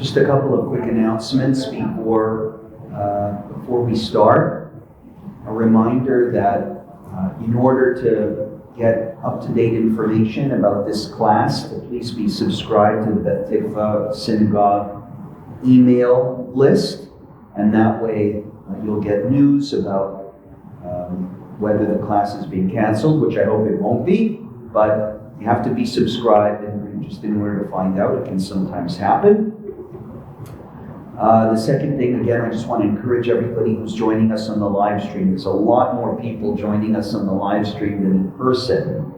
Just a couple of quick announcements before we start. A reminder that in order to get up-to-date information about this class, please be subscribed to the Beth Tikva Synagogue email list, and that way you'll get news about whether the class is being canceled, which I hope it won't be, but you have to be subscribed and just in order to find out. It can sometimes happen. The second thing, again, I just want to encourage everybody who's joining us on the live stream. There's a lot more people joining us on the live stream than in person.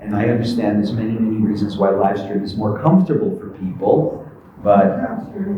And I understand there's many reasons why live stream is more comfortable for people. But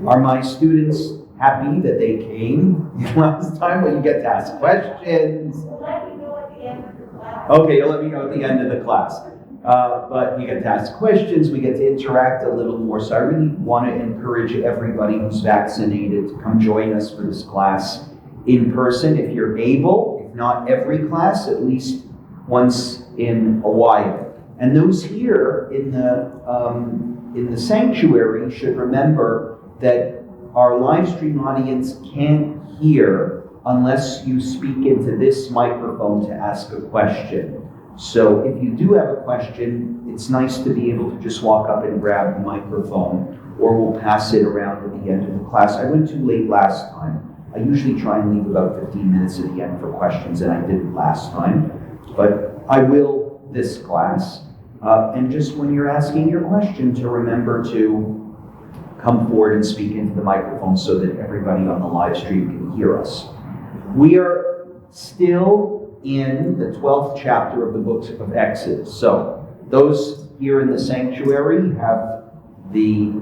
are my students happy that they came last time? Well, you get to ask questions. We'll let you know at the end of the class. Okay, you'll let me know at the end of the class. But you get to ask questions, we get to interact a little more. So I really want to encourage everybody who's vaccinated to come join us for this class in person if you're able. If not every class, at least once in a while. And those here in the sanctuary should remember that our live stream audience can't hear unless you speak into this microphone to ask a question. So if you do have a question, it's nice to be able to just walk up and grab the microphone, or we'll pass it around at the end of the class. I went too late last time. I usually try and leave about 15 minutes at the end for questions, and I didn't last time. But I will this class. And just when you're asking your question, to remember to come forward and speak into the microphone so that everybody on the live stream can hear us. We are still in the 12th chapter of the book of Exodus. So those here in the sanctuary have the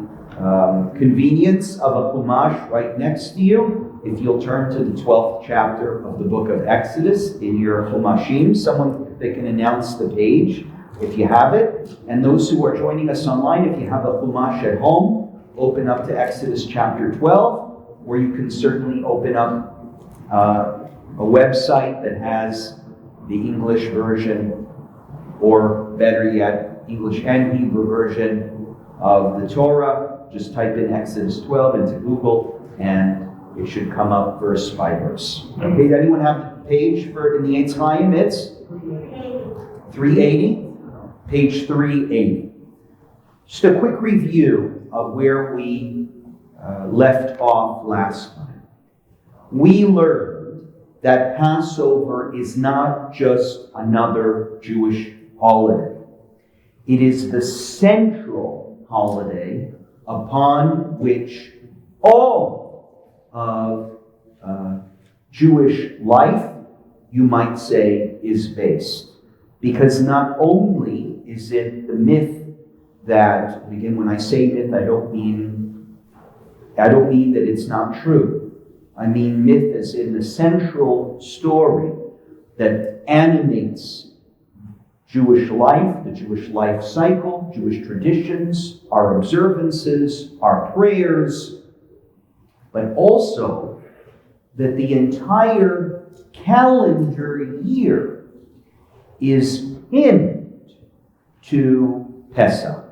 convenience of a chumash right next to you. If you'll turn to the 12th chapter of the book of Exodus in your chumashim, someone that can announce the page if you have it. And those who are joining us online, if you have a chumash at home, open up to Exodus chapter 12, where you can certainly open up a website that has the English version, or better yet, English and Hebrew version of the Torah. Just type in Exodus 12 into Google, and it should come up verse by verse. Okay, does anyone have the page for in the Eitz Chaim? It's 380, page 380. Just a quick review of where we left off last time. We learned that Passover is not just another Jewish holiday. It is the central holiday upon which all of Jewish life, you might say, is based. Because not only is it the myth that, again, when I say myth, I don't mean that it's not true. I mean myth as in the central story that animates Jewish life, the Jewish life cycle, Jewish traditions, our observances, our prayers, but also that the entire calendar year is pinned to Pesach.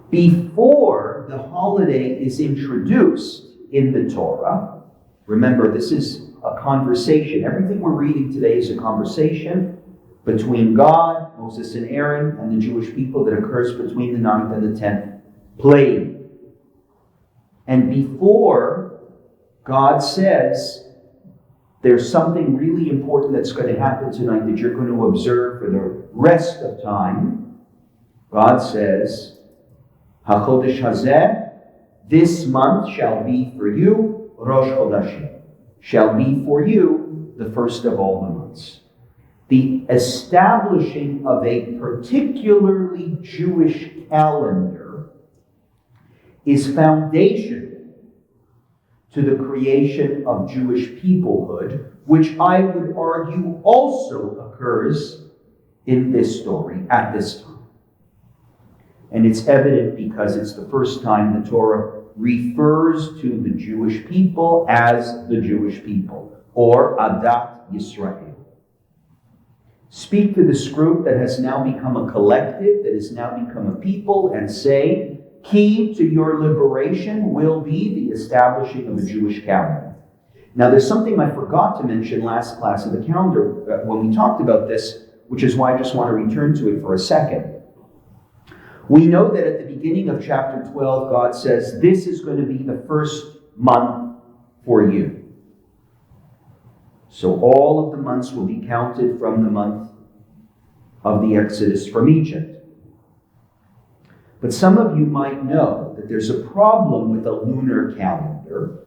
Before the holiday is introduced in the Torah, remember this is a conversation. Everything we're reading today is a conversation between God, Moses and Aaron, and the Jewish people that occurs between the 9th and the 10th plague. And before God says, there's something really important that's going to happen tonight that you're going to observe for the rest of time, God says, HaChodesh Hazeh, this month shall be for you, Rosh Chodashim, shall be for you the first of all the months. The establishing of a particularly Jewish calendar is foundational to the creation of Jewish peoplehood, which I would argue also occurs in this story at this time. And it's evident because it's the first time the Torah refers to the Jewish people as the Jewish people, or Adat Yisrael. Speak to this group that has now become a collective, that has now become a people, and say, key to your liberation will be the establishing of a Jewish calendar. Now, there's something I forgot to mention last class of the calendar when we talked about this, which is why I just want to return to it for a second. We know that at the beginning of chapter 12, God says, this is going to be the first month for you. So all of the months will be counted from the month of the Exodus from Egypt. But some of you might know that there's a problem with a lunar calendar,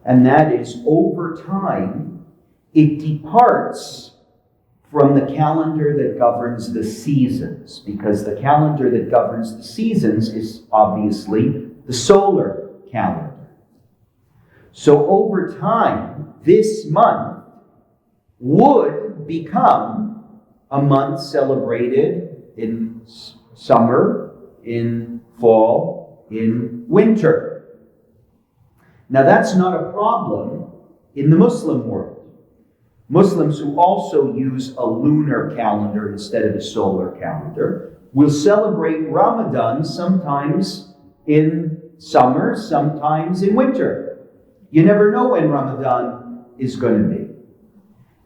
and that is over time, it departs from the calendar that governs the seasons, because the calendar that governs the seasons is obviously the solar calendar. So over time, this month would become a month celebrated in summer, in fall, in winter. Now that's not a problem in the Muslim world. Muslims who also use a lunar calendar instead of a solar calendar will celebrate Ramadan sometimes in summer, sometimes in winter. You never know when Ramadan is going to be.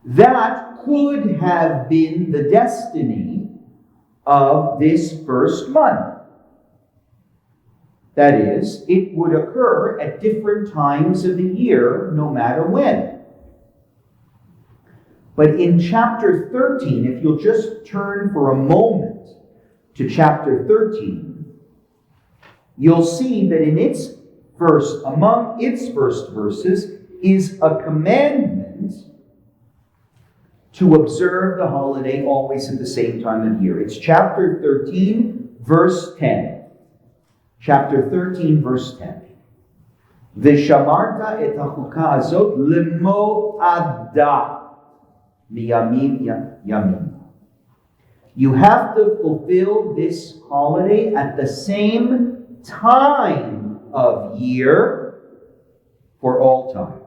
That could have been the destiny of this first month. That is, it would occur at different times of the year, no matter when. But in chapter 13, if you'll just turn for a moment to chapter 13, you'll see that among its first verses is a commandment to observe the holiday always at the same time of year. It's chapter 13, verse 10. Chapter 13, verse 10. V'shamarta et hachukah hazot lemo'adah. Yamim. You have to fulfill this holiday at the same time of year for all time.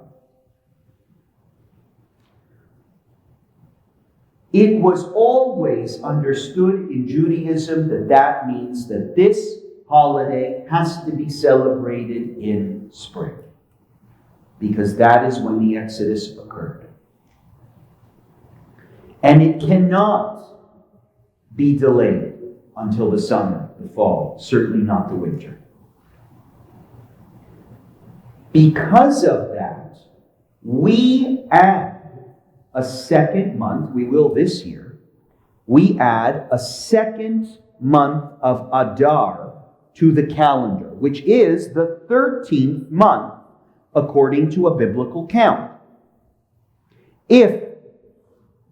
It was always understood in Judaism that means that this holiday has to be celebrated in spring, because that is when the Exodus occurred. And it cannot be delayed until the summer, the fall, certainly not the winter. Because of that, we add a second month, we will this year, we add a second month of Adar to the calendar, which is the 13th month according to a biblical count. If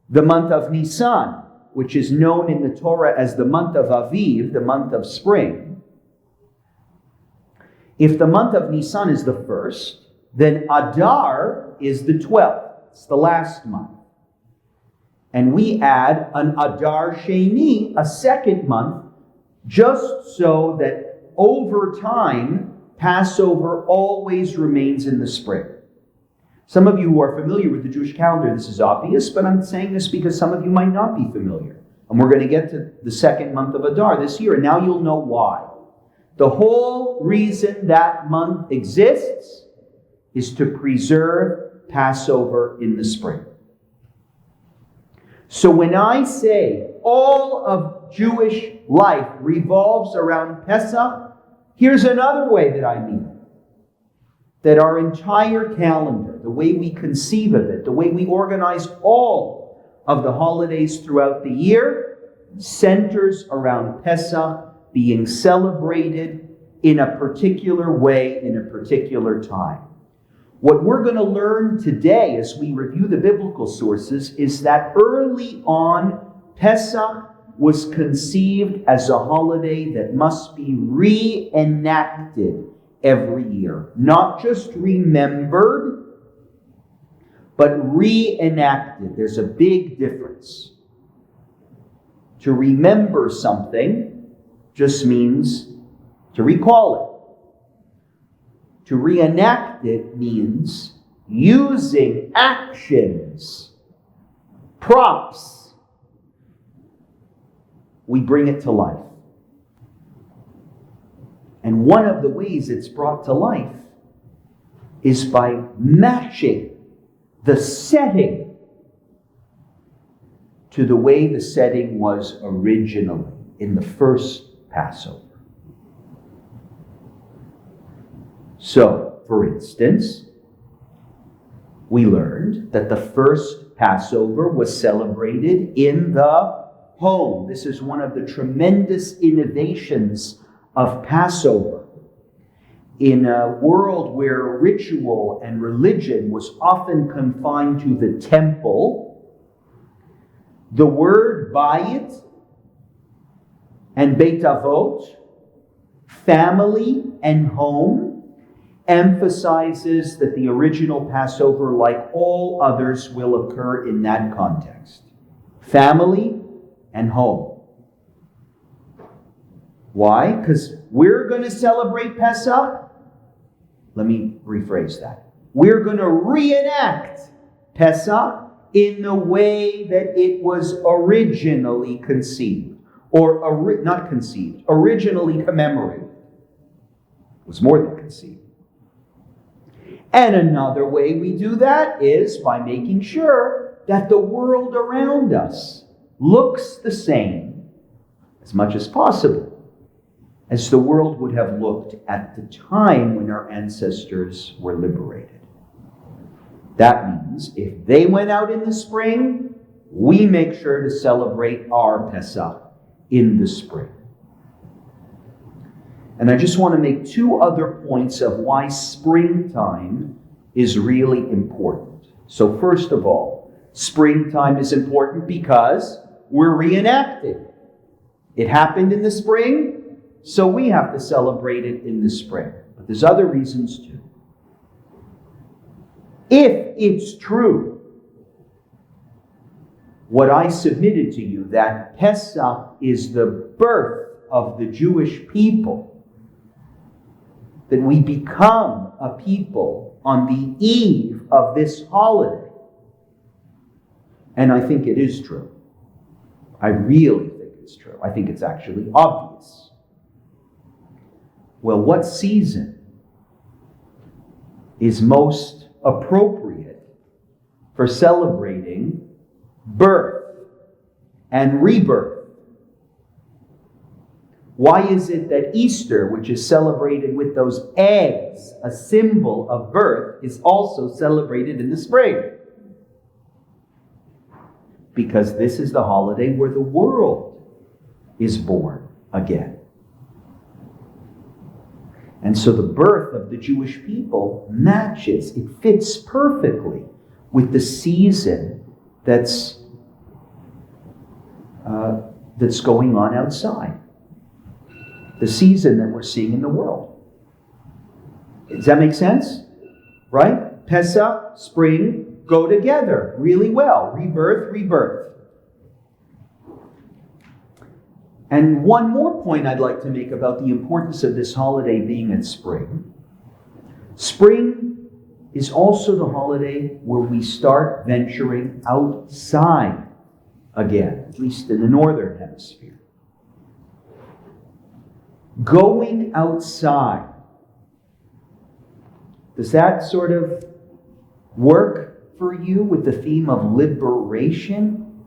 the month of Nisan, which is known in the Torah as the month of Aviv, the month of spring, if the month of Nisan is the first, then Adar is the 12th. It's the last month. And we add an Adar Sheni, a second month, just so that over time, Passover always remains in the spring. Some of you who are familiar with the Jewish calendar, this is obvious, but I'm saying this because some of you might not be familiar. And we're going to get to the second month of Adar this year, and now you'll know why. The whole reason that month exists is to preserve Passover in the spring. So when I say all of Jewish life revolves around Pesach, here's another way that I mean it. That our entire calendar, the way we conceive of it, the way we organize all of the holidays throughout the year, centers around Pesach being celebrated in a particular way, in a particular time. What we're going to learn today as we review the biblical sources is that early on, Pesach was conceived as a holiday that must be reenacted every year. Not just remembered, but reenacted. There's a big difference. To remember something just means to recall it. To reenact it means using actions, props. We bring it to life. And one of the ways it's brought to life is by matching the setting to the way the setting was originally in the first Passover. So, for instance, we learned that the first Passover was celebrated in the home. This is one of the tremendous innovations of Passover. In a world where ritual and religion was often confined to the temple, the word bayit and Beit Avot, family and home, emphasizes that the original Passover, like all others, will occur in that context. Family and home. Why? Because we're going to celebrate Pesach. Let me rephrase that. We're going to reenact Pesach in the way that it was originally conceived. Or not conceived, originally commemorated. It was more than conceived. And another way we do that is by making sure that the world around us looks the same, as much as possible, as the world would have looked at the time when our ancestors were liberated. That means if they went out in the spring, we make sure to celebrate our Pesach in the spring. And I just want to make two other points of why springtime is really important. So first of all, springtime is important because we're reenacting. It happened in the spring, so we have to celebrate it in the spring. But there's other reasons too. If it's true, what I submitted to you, that Pesach is the birth of the Jewish people, that we become a people on the eve of this holiday. And I think it is true. I really think it's true. I think it's actually obvious. Well, what season is most appropriate for celebrating birth and rebirth? Why is it that Easter, which is celebrated with those eggs, a symbol of birth, is also celebrated in the spring? Because this is the holiday where the world is born again. And so the birth of the Jewish people matches, it fits perfectly with the season that's going on outside. The season that we're seeing in the world. Does that make sense? Right? Pesach, spring, go together really well. Rebirth, rebirth. And one more point I'd like to make about the importance of this holiday being in spring. Spring is also the holiday where we start venturing outside again, at least in the northern hemisphere. Going outside. Does that sort of work for you with the theme of liberation?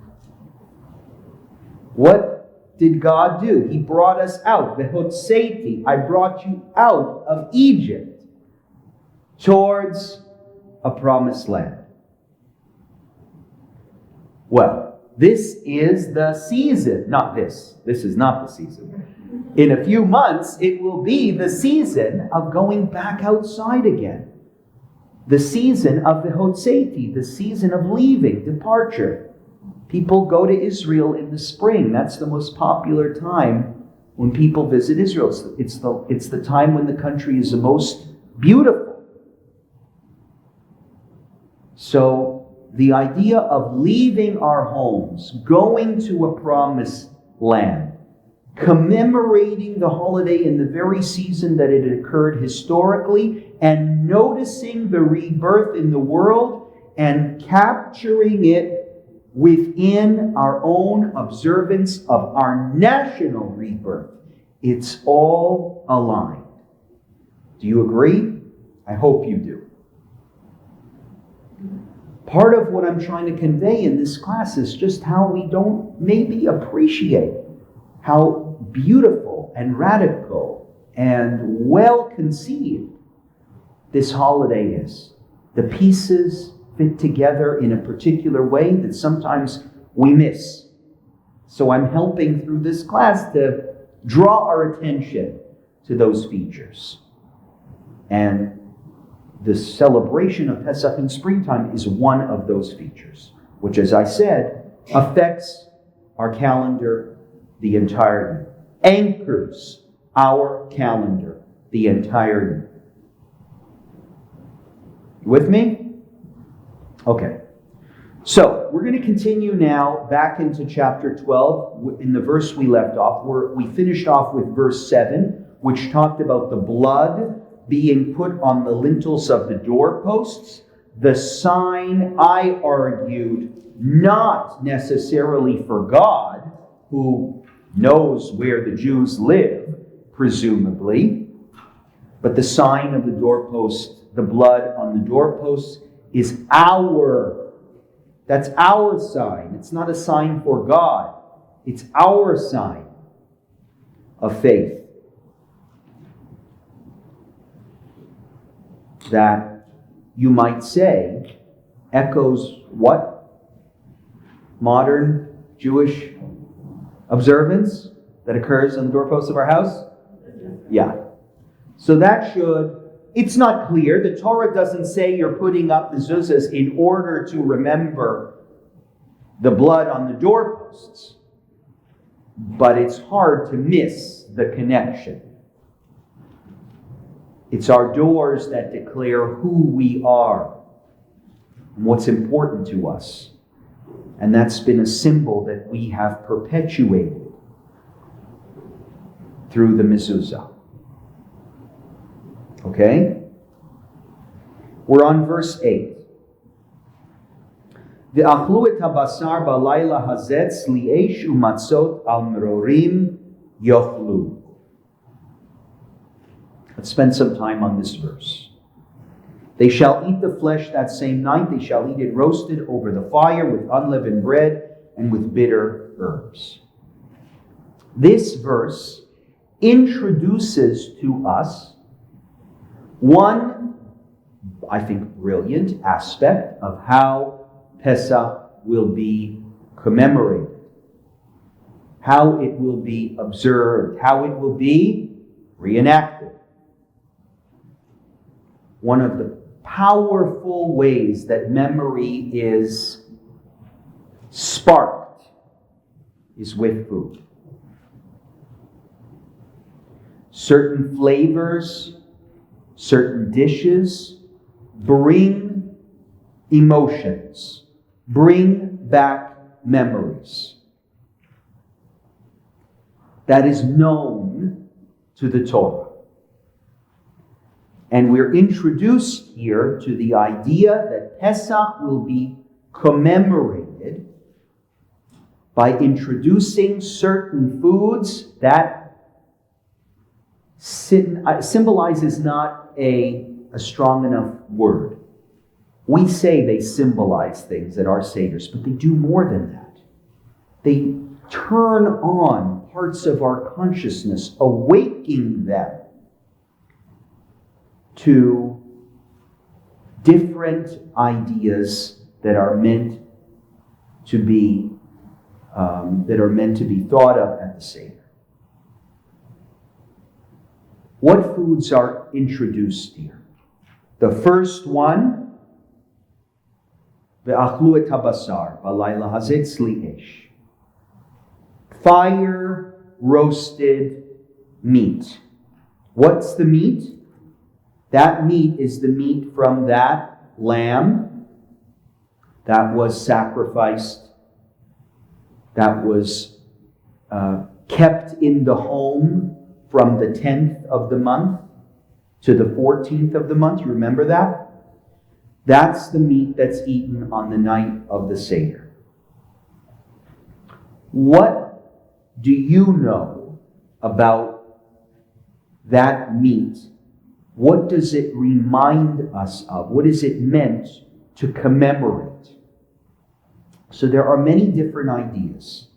What did God do? He brought us out. Vehotseti, I brought you out of Egypt towards a promised land. Well, this is the season. Not this. This is not the season. In a few months, it will be the season of going back outside again. The season of the Hotseti, the season of leaving, departure. People go to Israel in the spring. That's the most popular time when people visit Israel. It's the time when the country is the most beautiful. So the idea of leaving our homes, going to a promised land, commemorating the holiday in the very season that it had occurred historically, and noticing the rebirth in the world and capturing it within our own observance of our national rebirth. It's all aligned. Do you agree? I hope you do. Part of what I'm trying to convey in this class is just how we don't maybe appreciate how beautiful and radical and well conceived this holiday is. The pieces fit together in a particular way that sometimes we miss. So I'm helping through this class to draw our attention to those features. And the celebration of Pesach in springtime is one of those features, which, as I said, affects our calendar the entire year, anchors our calendar the entire year. You with me? Okay. So we're going to continue now back into chapter 12 in the verse we left off. We finished off with verse 7, which talked about the blood being put on the lintels of the doorposts. The sign, I argued, not necessarily for God, who knows where the Jews live, presumably, but the sign of the doorpost, the blood on the doorposts, is that's our sign. It's not a sign for God. It's our sign of faith. That you might say echoes what? Modern Jewish observance that occurs on the doorposts of our house? Yeah. So that it's not clear. The Torah doesn't say you're putting up mezuzahs in order to remember the blood on the doorposts. But it's hard to miss the connection. It's our doors that declare who we are and what's important to us. And that's been a symbol that we have perpetuated through the mezuzah. Okay? We're on verse 8. Ve'achlu et habasar balayla hazet sliesh umatzot al merorim yochlu. Let's spend some time on this verse. They shall eat the flesh that same night. They shall eat it roasted over the fire with unleavened bread and with bitter herbs. This verse introduces to us one, I think, brilliant aspect of how Pesach will be commemorated, how it will be observed, how it will be reenacted. One of the powerful ways that memory is sparked is with food. Certain flavors, certain dishes bring emotions, bring back memories. That is known to the Torah. And we're introduced here to the idea that Pesach will be commemorated by introducing certain foods that symbolize is not a strong enough word. We say they symbolize things at our seders, but they do more than that. They turn on parts of our consciousness, awaking them to different ideas that are meant to be thought of at the Seder. What foods are introduced here? The first one, ve'achlu et habasar balayla hazet sliesh. Fire roasted meat. What's the meat? That meat is the meat from that lamb that was sacrificed, that was kept in the home from the 10th of the month to the 14th of the month. You remember that? That's the meat that's eaten on the night of the Seder. What do you know about that meat What does it remind us of? What is it meant to commemorate? So there are many different ideas.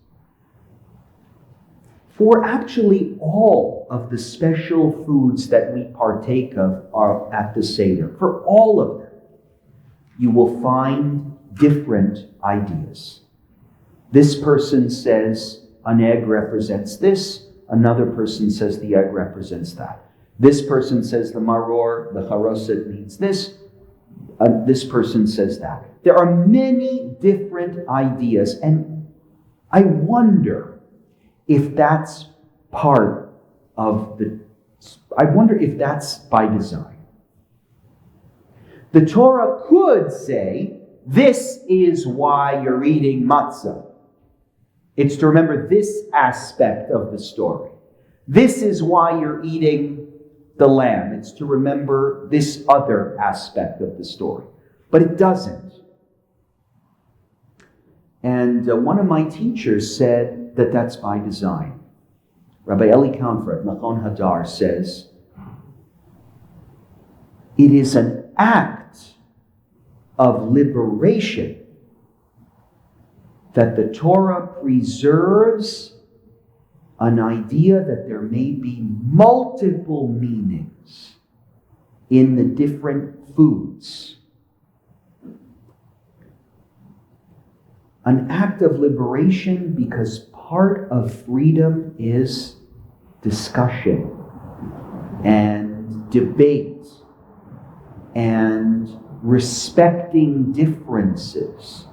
For actually all of the special foods that we partake of are at the Seder, for all of them, you will find different ideas. This person says an egg represents this. Another person says the egg represents that. This person says the maror, the charoset means this. This person says that. There are many different ideas, and I wonder if that's part of I wonder if that's by design. The Torah could say, this is why you're eating matzah. It's to remember this aspect of the story. This is why you're eating the lamb. It's to remember this other aspect of the story. But it doesn't. And one of my teachers said that that's by design. Rabbi Eli Kampfer at Machon Hadar says, it is an act of liberation that the Torah preserves an idea that there may be multiple meanings in the different foods. An act of liberation because part of freedom is discussion and debate and respecting differences.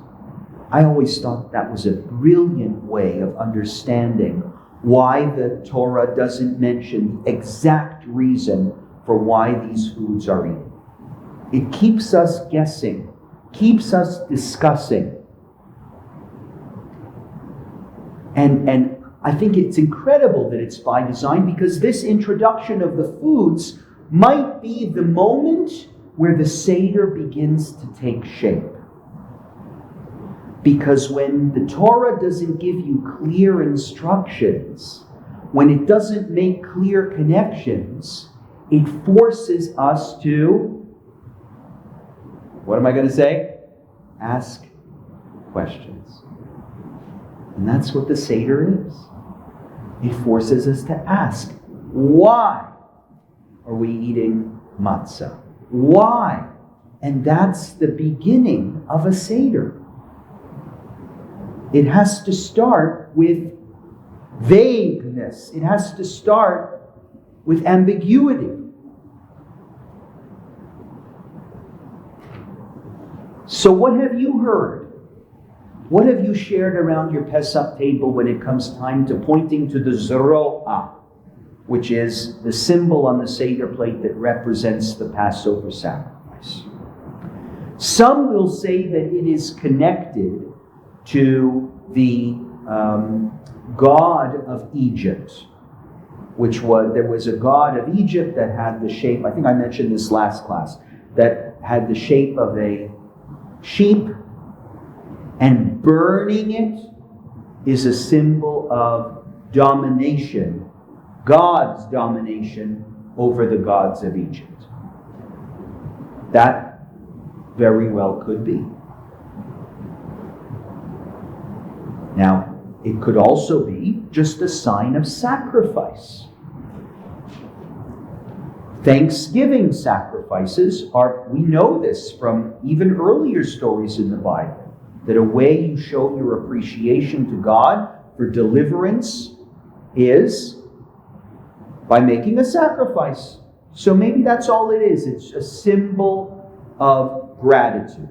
I always thought that was a brilliant way of understanding why the Torah doesn't mention the exact reason for why these foods are eaten. It keeps us guessing, keeps us discussing. And I think it's incredible that it's by design, because this introduction of the foods might be the moment where the Seder begins to take shape. Because when the Torah doesn't give you clear instructions, when it doesn't make clear connections, it forces us to, what am I going to say? Ask questions. And that's what the Seder is. It forces us to ask, why are we eating matzah? Why? And that's the beginning of a Seder. It has to start with vagueness. It has to start with ambiguity. So what have you heard? What have you shared around your Pesach table when it comes time to pointing to the Zeroah, which is the symbol on the Seder plate that represents the Passover sacrifice? Some will say that it is connected to the god of Egypt, there was a god of Egypt that had the shape, I think I mentioned this last class, that had the shape of a sheep, and burning it is a symbol of domination, God's domination over the gods of Egypt. That very well could be. Now, it could also be just a sign of sacrifice. Thanksgiving sacrifices we know this from even earlier stories in the Bible, that a way you show your appreciation to God for deliverance is by making a sacrifice. So maybe that's all it is. It's a symbol of gratitude.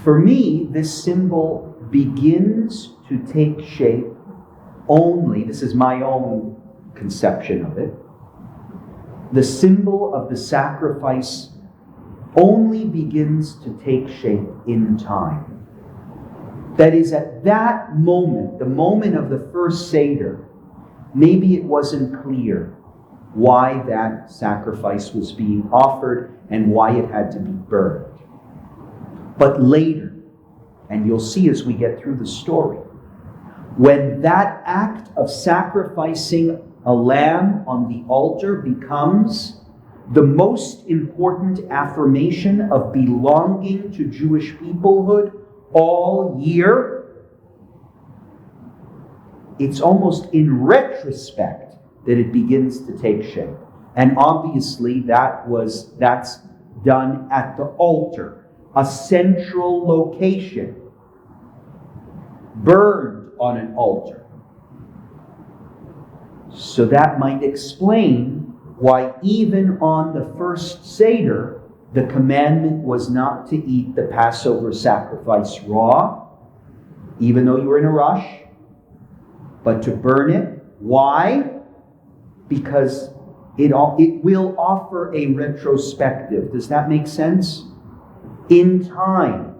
For me, this symbol begins to take shape only, this is my own conception of it, the symbol of the sacrifice only begins to take shape in time. That is, at that moment, the moment of the first Seder, maybe it wasn't clear why that sacrifice was being offered and why it had to be burned. But later, and you'll see as we get through the story, when that act of sacrificing a lamb on the altar becomes the most important affirmation of belonging to Jewish peoplehood all year, it's almost in retrospect that it begins to take shape. And obviously that's done at the altar, a central location, burned on an altar. So that might explain why even on the first Seder, the commandment was not to eat the Passover sacrifice raw, even though you were in a rush, but to burn it. Why? Because it will offer a retrospective. Does that make sense? In time,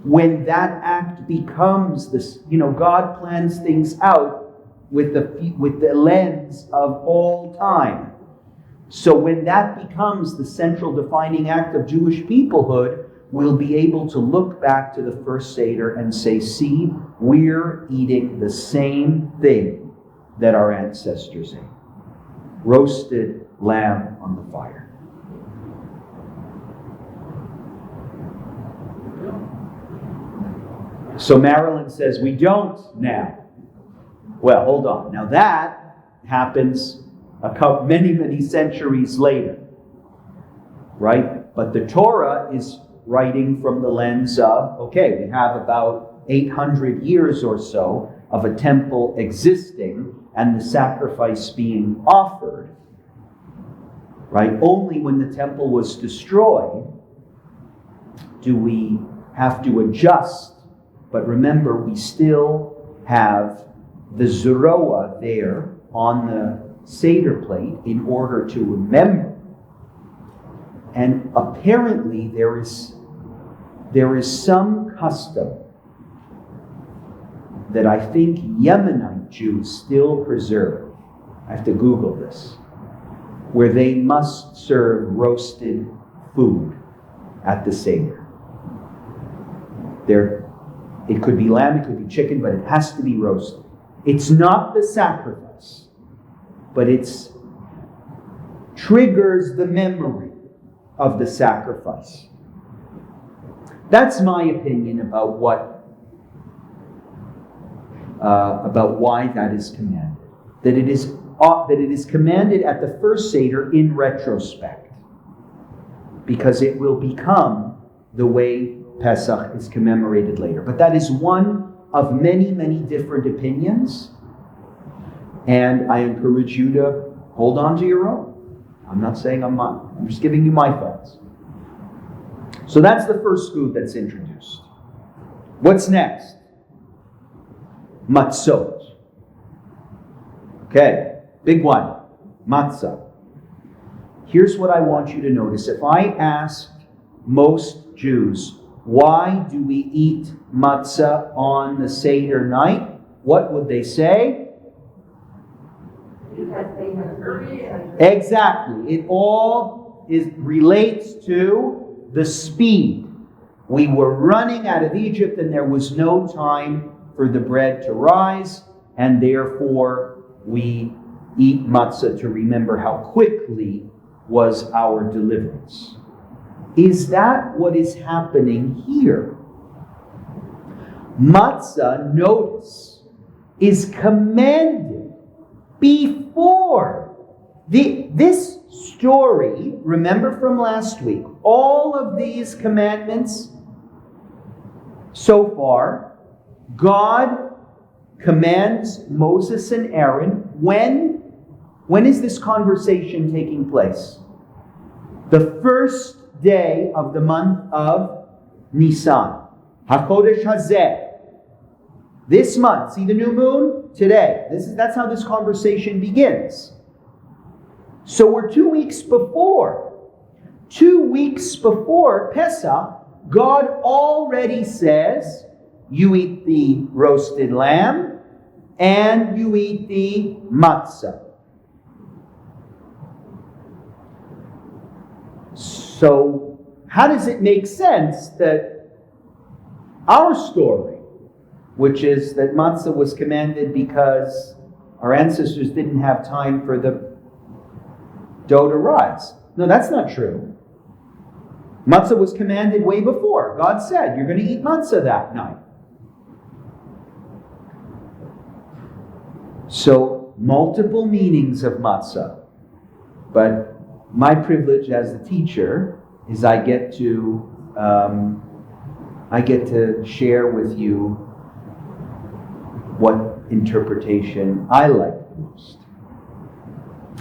when that act becomes this, God plans things out with the lens of all time. So when that becomes the central defining act of Jewish peoplehood, we'll be able to look back to the first Seder and say, see, we're eating the same thing that our ancestors ate. Roasted lamb on the fire. So Marilyn says, we don't now. Well, hold on. Now that happens many centuries later, right? But the Torah is writing from the lens of, okay, we have about 800 years or so of a temple existing and the sacrifice being offered, right? Only when the temple was destroyed do we have to adjust. But remember, we still have the Zeroah there on the Seder plate in order to remember. And apparently there is some custom that I think Yemenite Jews still preserve. I have to Google this. Where they must serve roasted food at the Seder. It could be lamb, it could be chicken, but it has to be roasted. It's not the sacrifice, but it triggers the memory of the sacrifice. That's my opinion about why that is commanded. That it is commanded at the first Seder in retrospect, because it will become the way Pesach is commemorated later. But that is one of many different opinions, and I encourage you to hold on to your own. I'm not saying I'm just giving you my thoughts. So that's the first food that's introduced. What's next? Matzot. Okay, big one. Matzah. Here's what I want you to notice. If I ask most Jews, why do we eat matzah on the Seder night? What would they say? Because they have hurry. Exactly. It all relates to the speed. We were running out of Egypt and there was no time for the bread to rise, and therefore we eat matzah to remember how quickly was our deliverance. Is that what is happening here? Matzah, notice, is commanded before. This story, remember from last week, all of these commandments so far, God commands Moses and Aaron. When is this conversation taking place? The first day of the month of Nisan. HaChodesh Hazeh. This month, see the new moon? Today. That's how this conversation begins. So we're 2 weeks before. 2 weeks before Pesach, God already says, you eat the roasted lamb and you eat the matzah. So, how does it make sense that our story, which is that matzah was commanded because our ancestors didn't have time for the dough to rise. No, that's not true. Matzah was commanded way before. God said, you're going to eat matzah that night. So, multiple meanings of matzah. But my privilege as the teacher is I get to share with you what interpretation I like the most.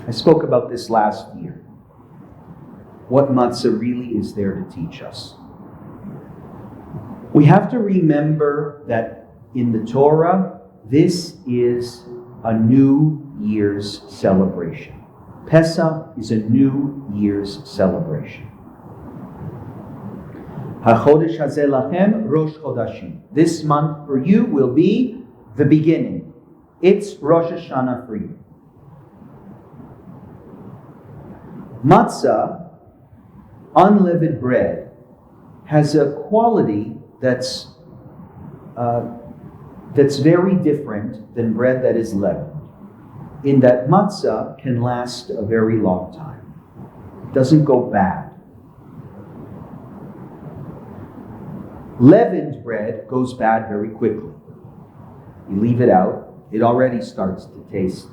I spoke about this last year. What matzah really is there to teach us. We have to remember that in the Torah, this is a New Year's celebration. Pesach is a New Year's celebration. HaChodesh hazeh lachem Rosh Chodashim. This month for you will be the beginning. It's Rosh Hashanah for you. Matzah, unleavened bread, has a quality that's very different than bread that is leavened, in that matzah can last a very long time. It doesn't go bad. Leavened bread goes bad very quickly. You leave it out, it already starts to taste,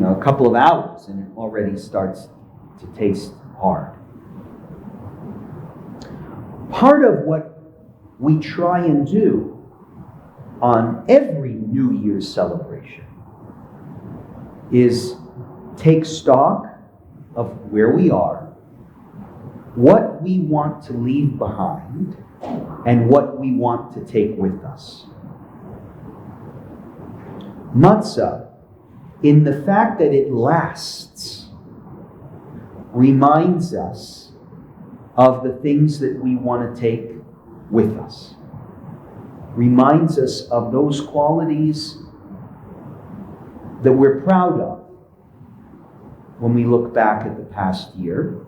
a couple of hours, and it already starts to taste hard. Part of what we try and do on every New Year's celebration is take stock of where we are, what we want to leave behind, and what we want to take with us. Matzah, in the fact that it lasts, reminds us of the things that we want to take with us. Reminds us of those qualities that we're proud of when we look back at the past year,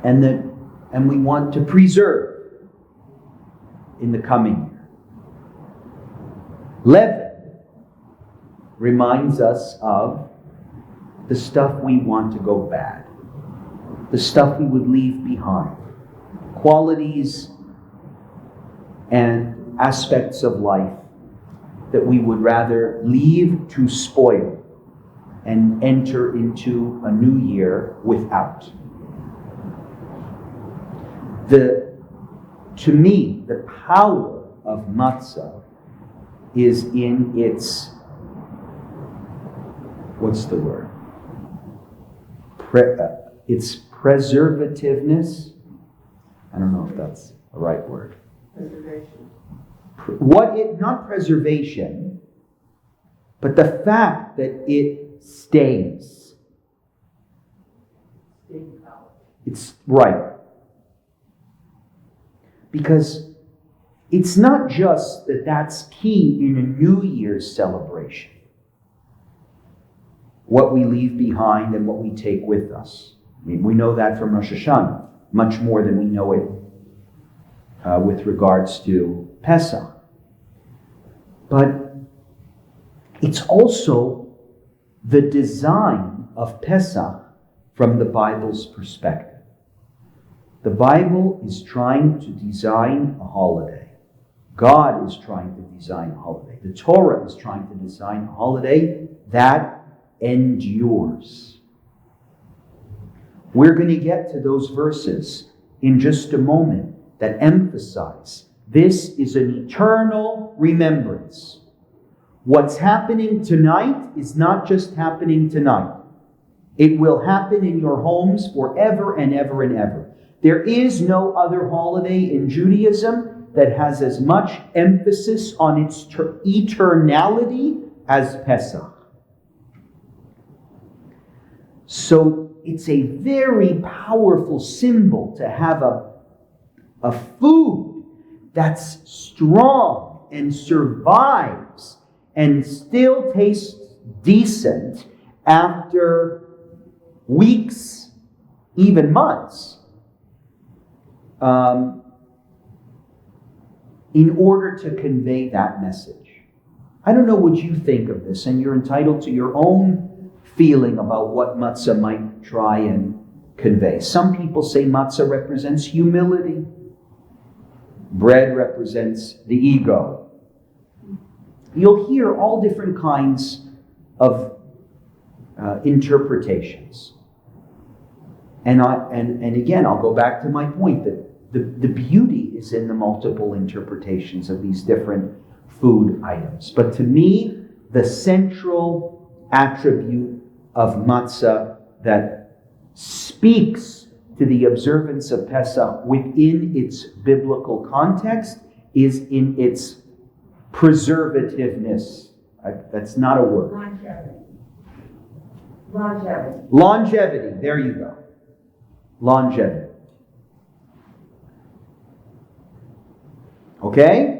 and we want to preserve in the coming year. Leaven reminds us of the stuff we want to go bad, the stuff we would leave behind, qualities and aspects of life that we would rather leave to spoil and enter into a new year without. To me, the power of matzah is in its, what's the word? Its preservativeness. I don't know if that's the right word. Preservation. Not preservation, but the fact that it stays. Staying power. It's right. Because it's not just that that's key in a New Year's celebration, what we leave behind and what we take with us. I mean, we know that from Rosh Hashanah, much more than we know it with regards to Pesach. But it's also the design of Pesach from the Bible's perspective. The Bible is trying to design a holiday. God is trying to design a holiday. The Torah is trying to design a holiday that endures. We're going to get to those verses in just a moment that emphasize this is an eternal remembrance. What's happening tonight is not just happening tonight. It will happen in your homes forever and ever and ever. There is no other holiday in Judaism that has as much emphasis on its eternality as Pesach. So it's a very powerful symbol to have a food that's strong and survives and still tastes decent after weeks, even months. In order to convey that message. I don't know what you think of this, and you're entitled to your own feeling about what matzah might try and convey. Some people say matzah represents humility. Bread represents the ego. You'll hear all different kinds of interpretations. And again, I'll go back to my point that the beauty is in the multiple interpretations of these different food items. But to me, the central attribute of matzah that speaks to the observance of Pesach within its biblical context is in its preservativeness. That's not a word. Longevity. There you go. Longevity. Okay?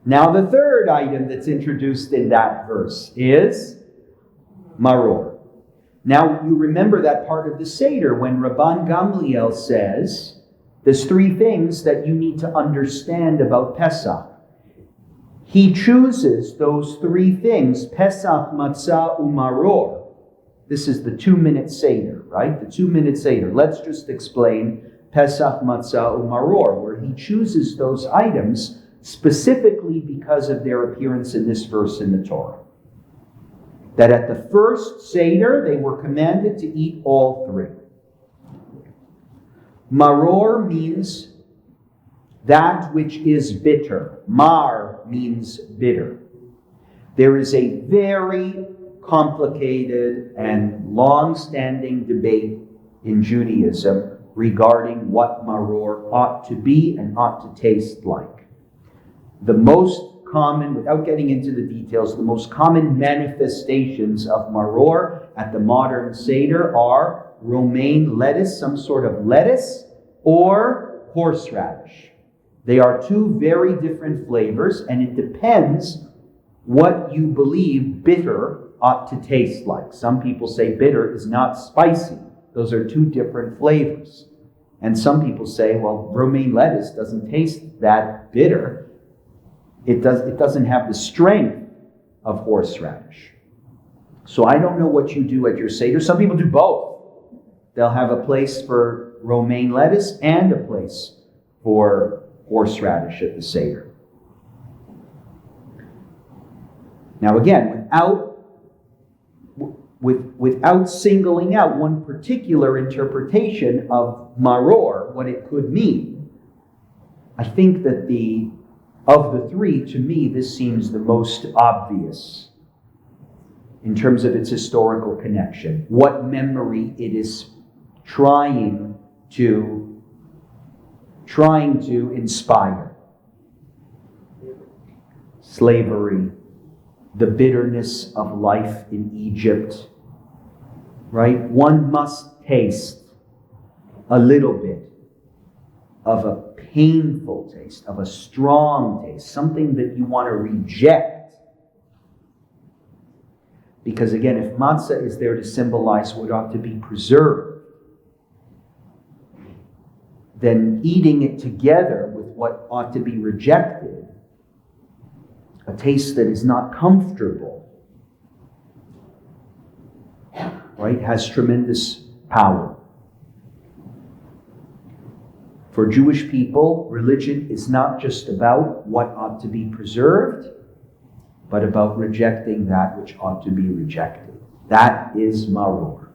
Now the third item that's introduced in that verse is maror. Now you remember that part of the Seder when Rabban Gamliel says there's three things that you need to understand about Pesach. He chooses those three things, Pesach, Matzah, Umaror. This is the 2-minute Seder, right? The 2-minute Seder. Let's just explain Pesach, Matzah, Umaror, where he chooses those items specifically because of their appearance in this verse in the Torah. That at the first Seder, they were commanded to eat all three. Maror means that which is bitter. Mar means bitter. There is a very complicated and long-standing debate in Judaism regarding what maror ought to be and ought to taste like. The most common, without getting into the details, the most common manifestations of maror at the modern Seder are romaine lettuce, some sort of lettuce, or horseradish. They are two very different flavors, and it depends what you believe bitter ought to taste like. Some people say bitter is not spicy. Those are two different flavors. And some people say, well, romaine lettuce doesn't taste that bitter. It doesn't have the strength of horseradish. So I don't know what you do at your Seder. Some people do both. They'll have a place for romaine lettuce and a place for horseradish at the Seder. Now again, without singling out one particular interpretation of maror, what it could mean, I think that of the three, to me, this seems the most obvious in terms of its historical connection. What memory it is trying to inspire. Slavery, the bitterness of life in Egypt, right? One must taste a little bit of a painful taste, of a strong taste, something that you want to reject. Because again, if matzah is there to symbolize what ought to be preserved, then eating it together with what ought to be rejected, a taste that is not comfortable, right, has tremendous power. For Jewish people, religion is not just about what ought to be preserved, but about rejecting that which ought to be rejected. That is maror.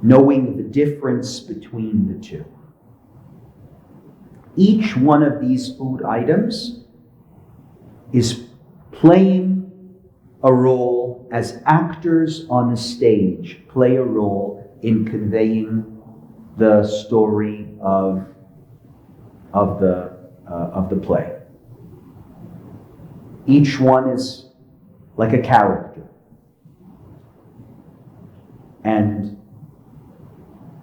Knowing the difference between the two. Each one of these food items is playing a role as actors on a stage, play a role in conveying the story of the play. Each one is like a character. And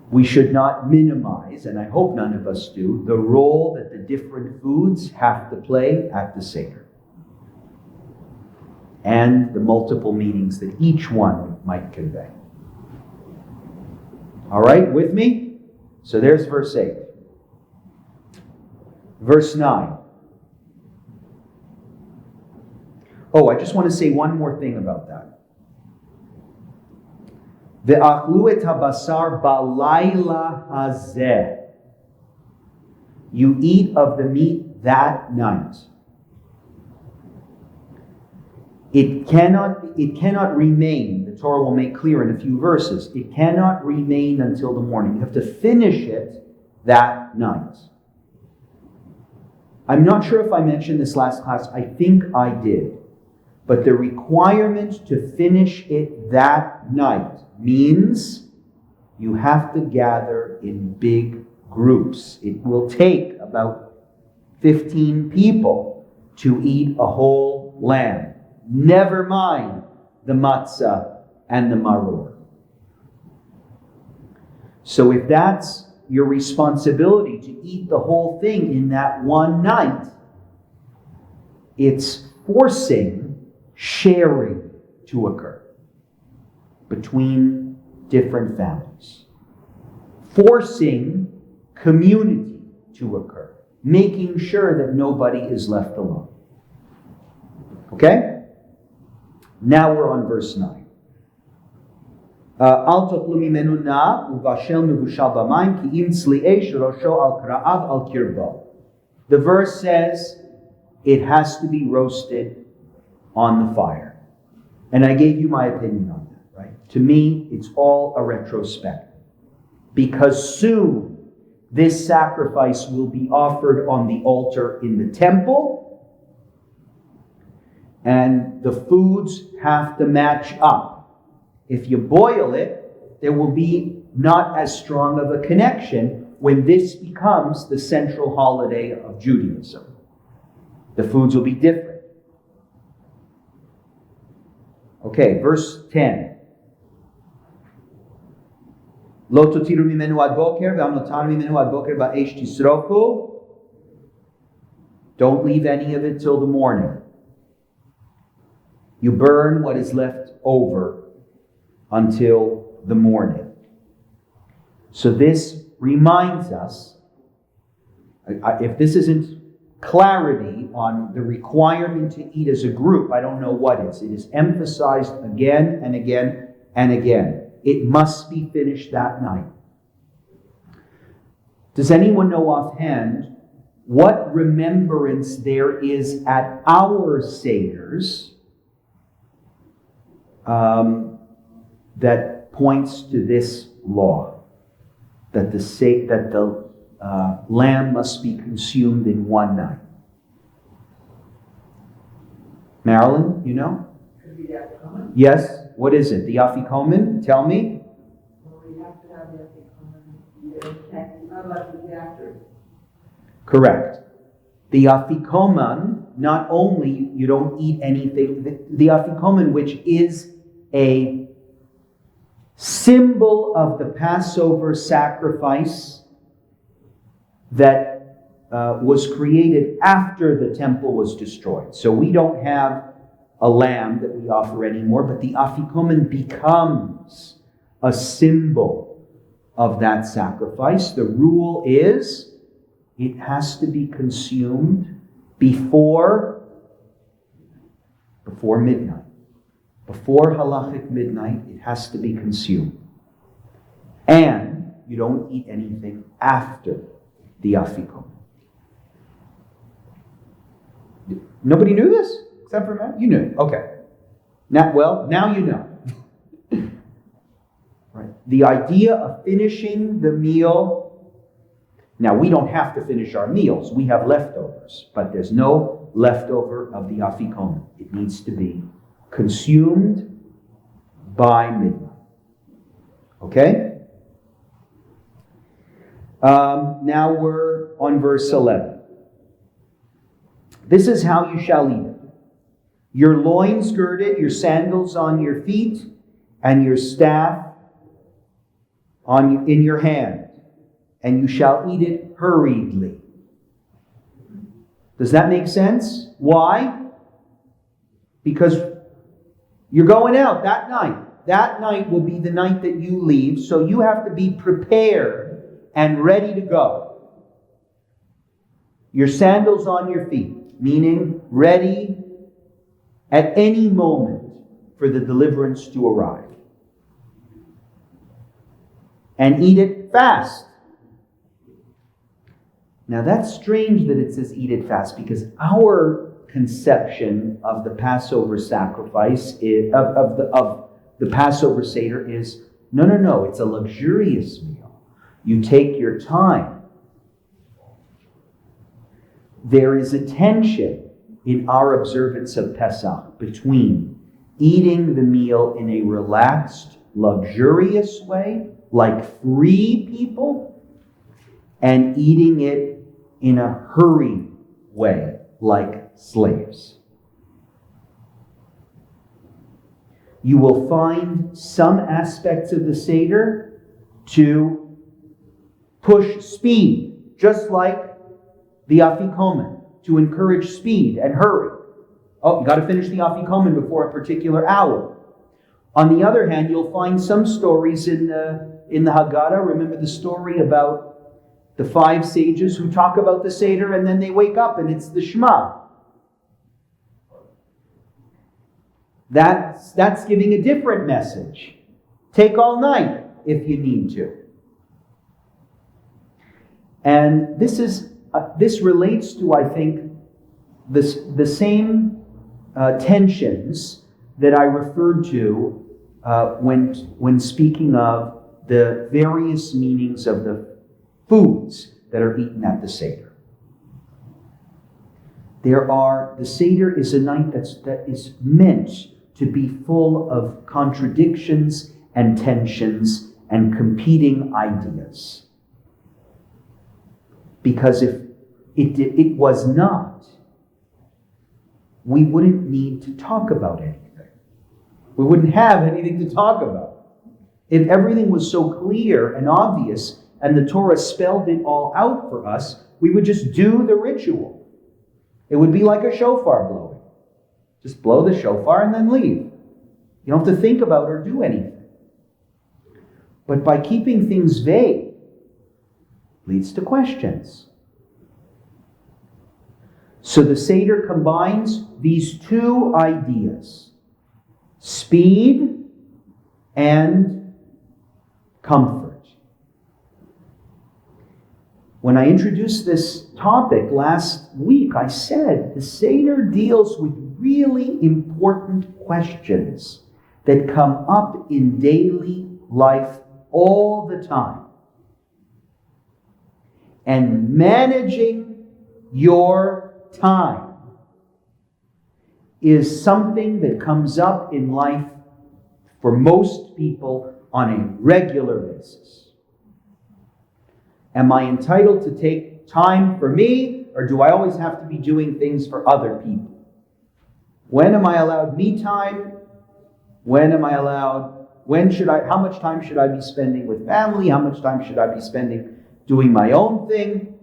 we should not minimize, and I hope none of us do, the role that the different foods have to play at the Seder. And the multiple meanings that each one might convey. All right, with me? So there's verse 8. Verse 9. Oh, I just want to say one more thing about that. Ve'achlu et habasar balayla hazeh. You eat of the meat that night. It cannot remain, the Torah will make clear in a few verses, it cannot remain until the morning. You have to finish it that night. I'm not sure if I mentioned this last class, I think I did. But the requirement to finish it that night means you have to gather in big groups. It will take about 15 people to eat a whole lamb. Never mind the matzah and the maror. So if that's your responsibility to eat the whole thing in that one night, it's forcing sharing to occur between different families. Forcing community to occur. Making sure that nobody is left alone. Okay? Now we're on verse 9. Al tachlu mimenu na uvashel mevushal b'mayim ki im tzli'ei shorosho al kra'av al kirbo. The verse says it has to be roasted on the fire. And I gave you my opinion on that, right? To me, it's all a retrospective. Because soon this sacrifice will be offered on the altar in the temple. And the foods have to match up. If you boil it, there will be not as strong of a connection when this becomes the central holiday of Judaism. The foods will be different. Okay, verse 10. Lo totiru mimenu ad boker ve'am notar mimenu ad boker ba'esh tisroku. Don't leave any of it till the morning. You burn what is left over until the morning. So this reminds us, if this isn't clarity on the requirement to eat as a group, I don't know what is. It is emphasized again and again and again. It must be finished that night. Does anyone know offhand what remembrance there is at our Seders that points to this law, that the lamb must be consumed in one night? Marilyn, you know? Could be the afikomen? Yes. What is it? The afikomen? Tell me. Well, we have to have the afikomen. Not like the after. Correct. The afikomen, not only you don't eat anything, the afikomen, which is a symbol of the Passover sacrifice that was created after the temple was destroyed. So we don't have a lamb that we offer anymore, but the afikomen becomes a symbol of that sacrifice. The rule is it has to be consumed before midnight. Before halachic midnight, it has to be consumed. And you don't eat anything after the afikomen. Nobody knew this? Except for Matt? You knew. Okay. Now you know. Right. The idea of finishing the meal. Now, we don't have to finish our meals. We have leftovers. But there's no leftover of the afikomen. It needs to be consumed by midnight. Okay? Now we're on verse 11. This is how you shall eat it. Your loins girded, your sandals on your feet, and your staff in your hand. And you shall eat it hurriedly. Does that make sense? Why? Because you're going out that night. That night will be the night that you leave, so you have to be prepared and ready to go. Your sandals on your feet, meaning ready at any moment for the deliverance to arrive. And eat it fast. Now that's strange that it says eat it fast, because our conception of the Passover sacrifice, of the Passover Seder is, no, it's a luxurious meal. You take your time. There is a tension in our observance of Pesach between eating the meal in a relaxed, luxurious way, like free people, and eating it in a hurried way, like slaves. You will find some aspects of the Seder to push speed, just like the Afikomen, to encourage speed and hurry. Oh, you got to finish the Afikomen before a particular hour. On the other hand, you'll find some stories in the Haggadah. Remember the story about the 5 sages who talk about the Seder and then they wake up and it's the Shema. That's giving a different message. Take all night if you need to. And this relates to, I think, the same tensions that I referred to when speaking of the various meanings of the foods that are eaten at the Seder. The Seder is a night that is meant to be full of contradictions and tensions and competing ideas. Because if it was not, we wouldn't need to talk about anything. We wouldn't have anything to talk about. If everything was so clear and obvious and the Torah spelled it all out for us, we would just do the ritual. It would be like a shofar blowing. Just blow the shofar and then leave. You don't have to think about or do anything. But by keeping things vague, leads to questions. So the Seder combines these 2 ideas: speed and comfort. When I introduced this topic last week, I said the Seder deals with really important questions that come up in daily life all the time. And managing your time is something that comes up in life for most people on a regular basis. Am I entitled to take time for me, or do I always have to be doing things for other people? When am I allowed me time? How much time should I be spending with family? How much time should I be spending doing my own thing?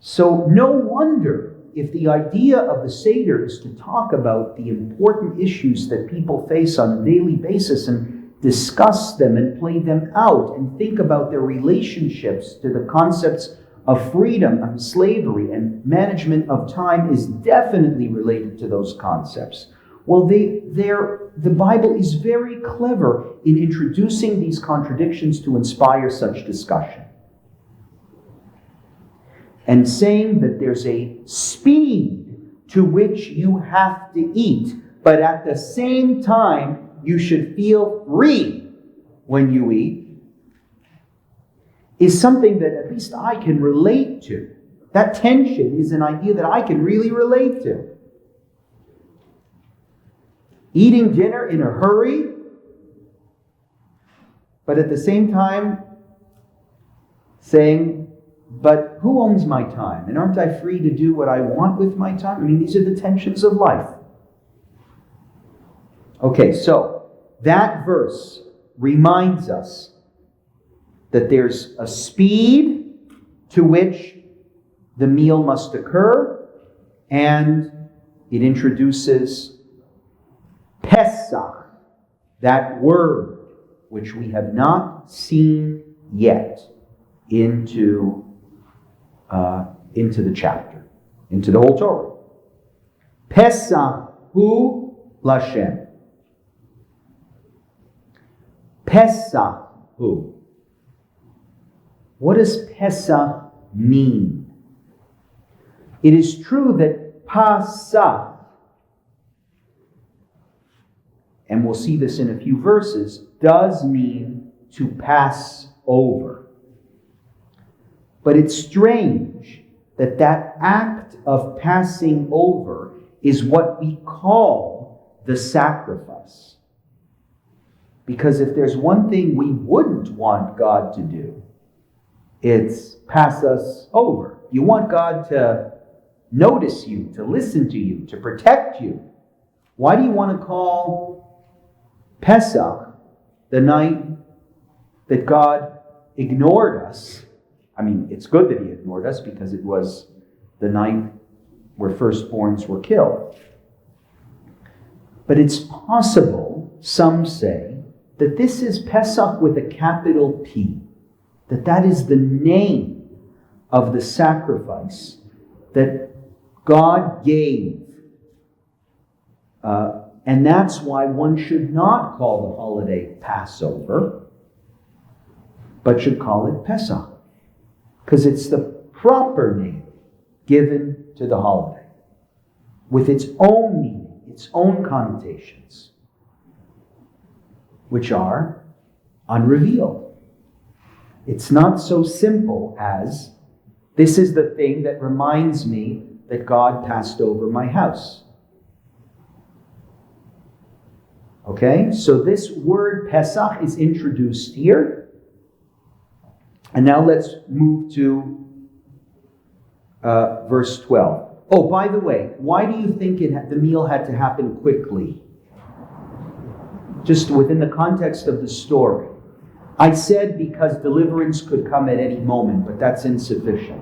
So no wonder if the idea of the Seder is to talk about the important issues that people face on a daily basis and discuss them and play them out and think about their relationships to the concepts of freedom and slavery and management of time is definitely related to those concepts. Well, the Bible is very clever in introducing these contradictions to inspire such discussion. And saying that there's a speed to which you have to eat, but at the same time, you should feel free when you eat, is something that at least I can relate to. That tension is an idea that I can really relate to. Eating dinner in a hurry, but at the same time saying, but who owns my time? And aren't I free to do what I want with my time? I mean, these are the tensions of life. Okay, so that verse reminds us that there's a speed to which the meal must occur, and it introduces Pesach, that word which we have not seen yet, into the chapter, into the whole Torah. Pesach hu Lashem. Pesach hu. What does Pesach mean? It is true that Pasach, and we'll see this in a few verses, does mean to pass over. But it's strange that that act of passing over is what we call the sacrifice. Because if there's one thing we wouldn't want God to do, it's pass us over. You want God to notice you, to listen to you, to protect you. Why do you want to call Pesach the night that God ignored us? I mean, it's good that he ignored us because it was the night where firstborns were killed. But it's possible, some say, that this is Pesach with a capital P, that is the name of the sacrifice that God gave. And that's why one should not call the holiday Passover, but should call it Pesach, because it's the proper name given to the holiday, with its own meaning, its own connotations, which are unrevealed. It's not so simple as, this is the thing that reminds me that God passed over my house. Okay, so this word Pesach is introduced here. And now let's move to verse 12. Oh, by the way, why do you think the meal had to happen quickly? Just within the context of the story. I said because deliverance could come at any moment, but that's insufficient.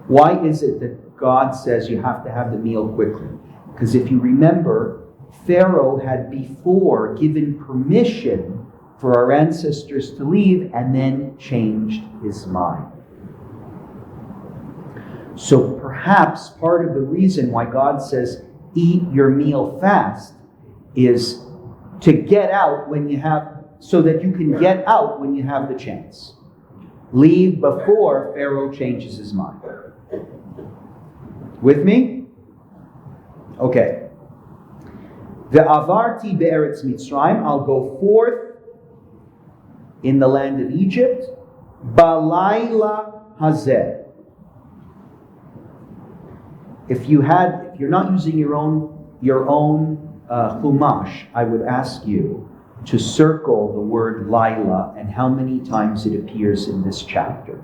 Why is it that God says you have to have the meal quickly? Because if you remember, Pharaoh had before given permission for our ancestors to leave and then changed his mind. So perhaps part of the reason why God says eat your meal fast is to get out when you have, so that you can get out when you have the chance. Leave before Pharaoh changes his mind. With me? Okay. Ve'avarti be'eretz Mitzrayim, I'll go forth in the land of Egypt, balayla hazeh. If you're not using your own chumash, I would ask you to circle the word Laila and how many times it appears in this chapter.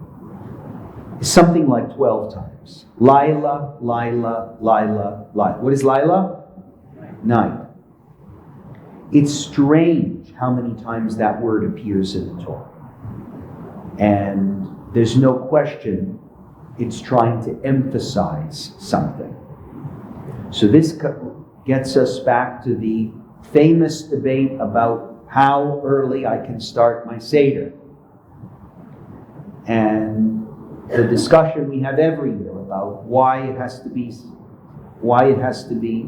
It's something like 12 times. Laila, Laila, Laila, Laila. What is Laila? Night. It's strange how many times that word appears in the Torah. And there's no question it's trying to emphasize something. So this gets us back to the famous debate about how early I can start my Seder. And the discussion we have every year about why it has to be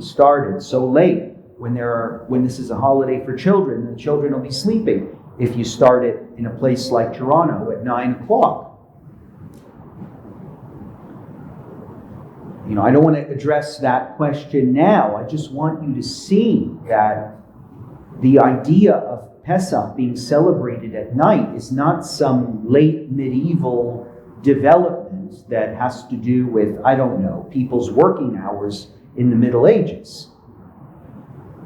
started so late when this is a holiday for children, and the children will be sleeping if you start it in a place like Toronto at 9 o'clock. I don't want to address that question now. I just want you to see that the idea of Pesach being celebrated at night is not some late medieval development that has to do with, people's working hours in the Middle Ages.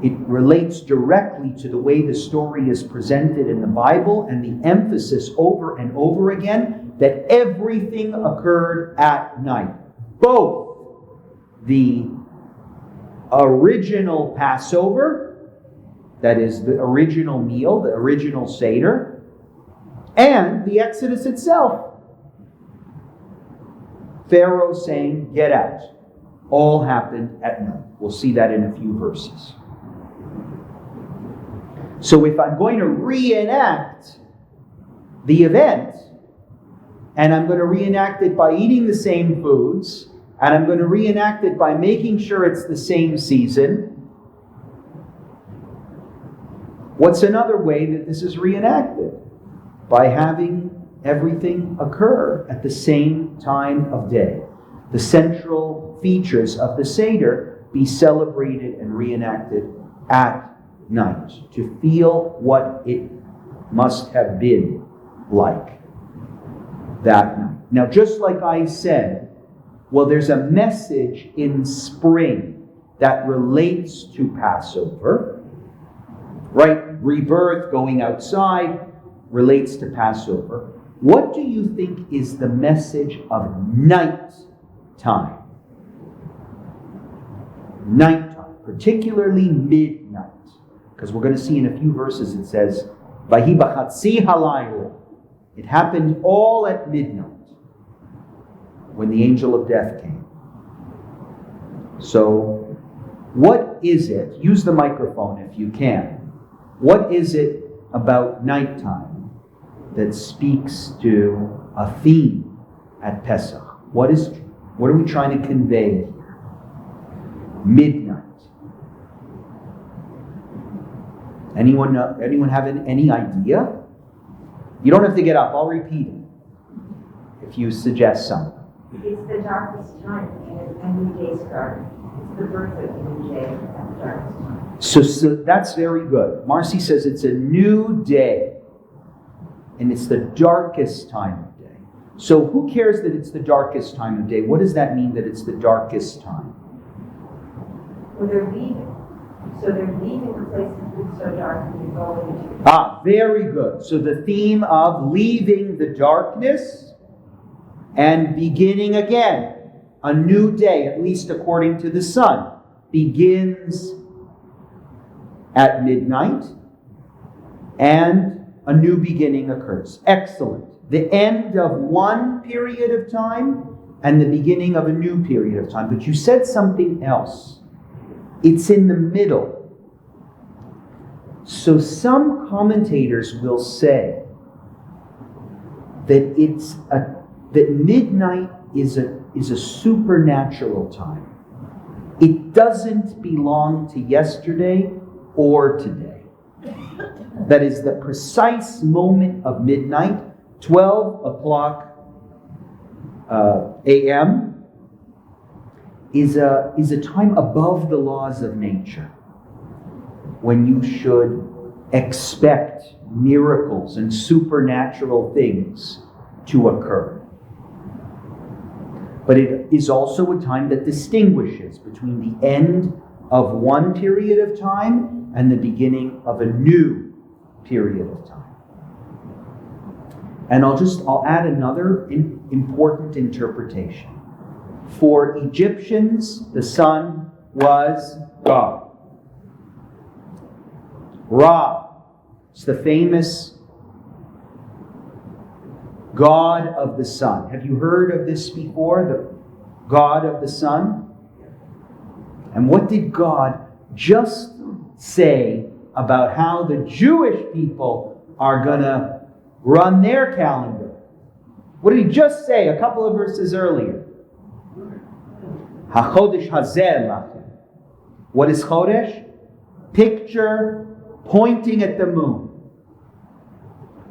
It relates directly to the way the story is presented in the Bible and the emphasis over and over again that everything occurred at night. Both the original Passover, that is the original meal, the original Seder, and the Exodus itself. Pharaoh saying, get out. All happened at night. We'll see that in a few verses. So if I'm going to reenact the event, and I'm going to reenact it by eating the same foods, and I'm going to reenact it by making sure it's the same season. What's another way that this is reenacted? By having everything occur at the same time of day. The central features of the Seder be celebrated and reenacted at night, to feel what it must have been like that night. Now, just like I said, well, there's a message in spring that relates to Passover, right? Rebirth, going outside, relates to Passover. What do you think is the message of night time? Nighttime, particularly midnight. Because we're going to see in a few verses it says, Vahi b'chatzi halayla. It happened all at midnight when the angel of death came. So, what is it? Use the microphone if you can. What is it about nighttime that speaks to a theme at Pesach? What are we trying to convey here? Midnight. Anyone have any idea? You don't have to get up. I'll repeat it if you suggest something. It's the darkest time, and a new day starts. It's the birth of a new day at the darkest time. So that's very good. Marcy says it's a new day, and it's the darkest time of day. So who cares that it's the darkest time of day? What does that mean, that it's the darkest time? Well, they're leaving. So they're leaving the place that's so dark and they're going into. Very good. So the theme of leaving the darkness and beginning again. A new day, at least according to the sun, begins at midnight, and a new beginning occurs. Excellent. The end of one period of time and the beginning of a new period of time. But you said something else. It's in the middle. So some commentators will say that that midnight is a supernatural time. It doesn't belong to yesterday or today. That is the precise moment of midnight, 12 o'clock a.m., is a time above the laws of nature, when you should expect miracles and supernatural things to occur. But it is also a time that distinguishes between the end of one period of time and the beginning of a new period of time. And I'll add another important interpretation. For Egyptians, the sun was God. Ra, it's the famous God of the sun. Have you heard of this before? The God of the sun? And what did God just say about how the Jewish people are going to run their calendar? What did he just say a couple of verses earlier? HaChodesh Hazeh Lachem. What is Chodesh? Picture pointing at the moon.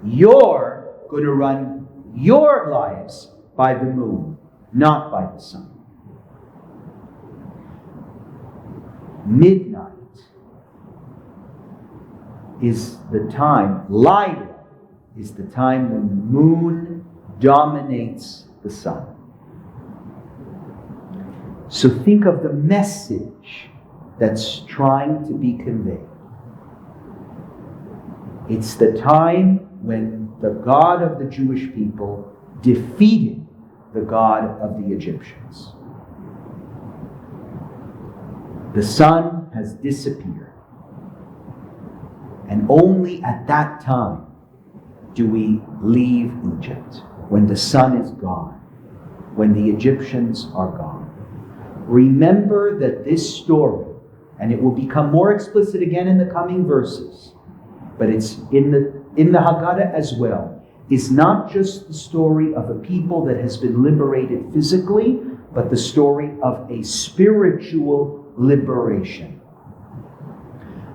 You're going to run your lives by the moon, not by the sun. Midnight is the time, Laila is the time when the moon dominates the sun. So think of the message that's trying to be conveyed. It's the time when the God of the Jewish people defeated the God of the Egyptians. The sun has disappeared. And only at that time do we leave Egypt, when the sun is gone, when the Egyptians are gone. Remember that this story, and it will become more explicit again in the coming verses, but it's in the Haggadah as well, is not just the story of a people that has been liberated physically, but the story of a spiritual liberation.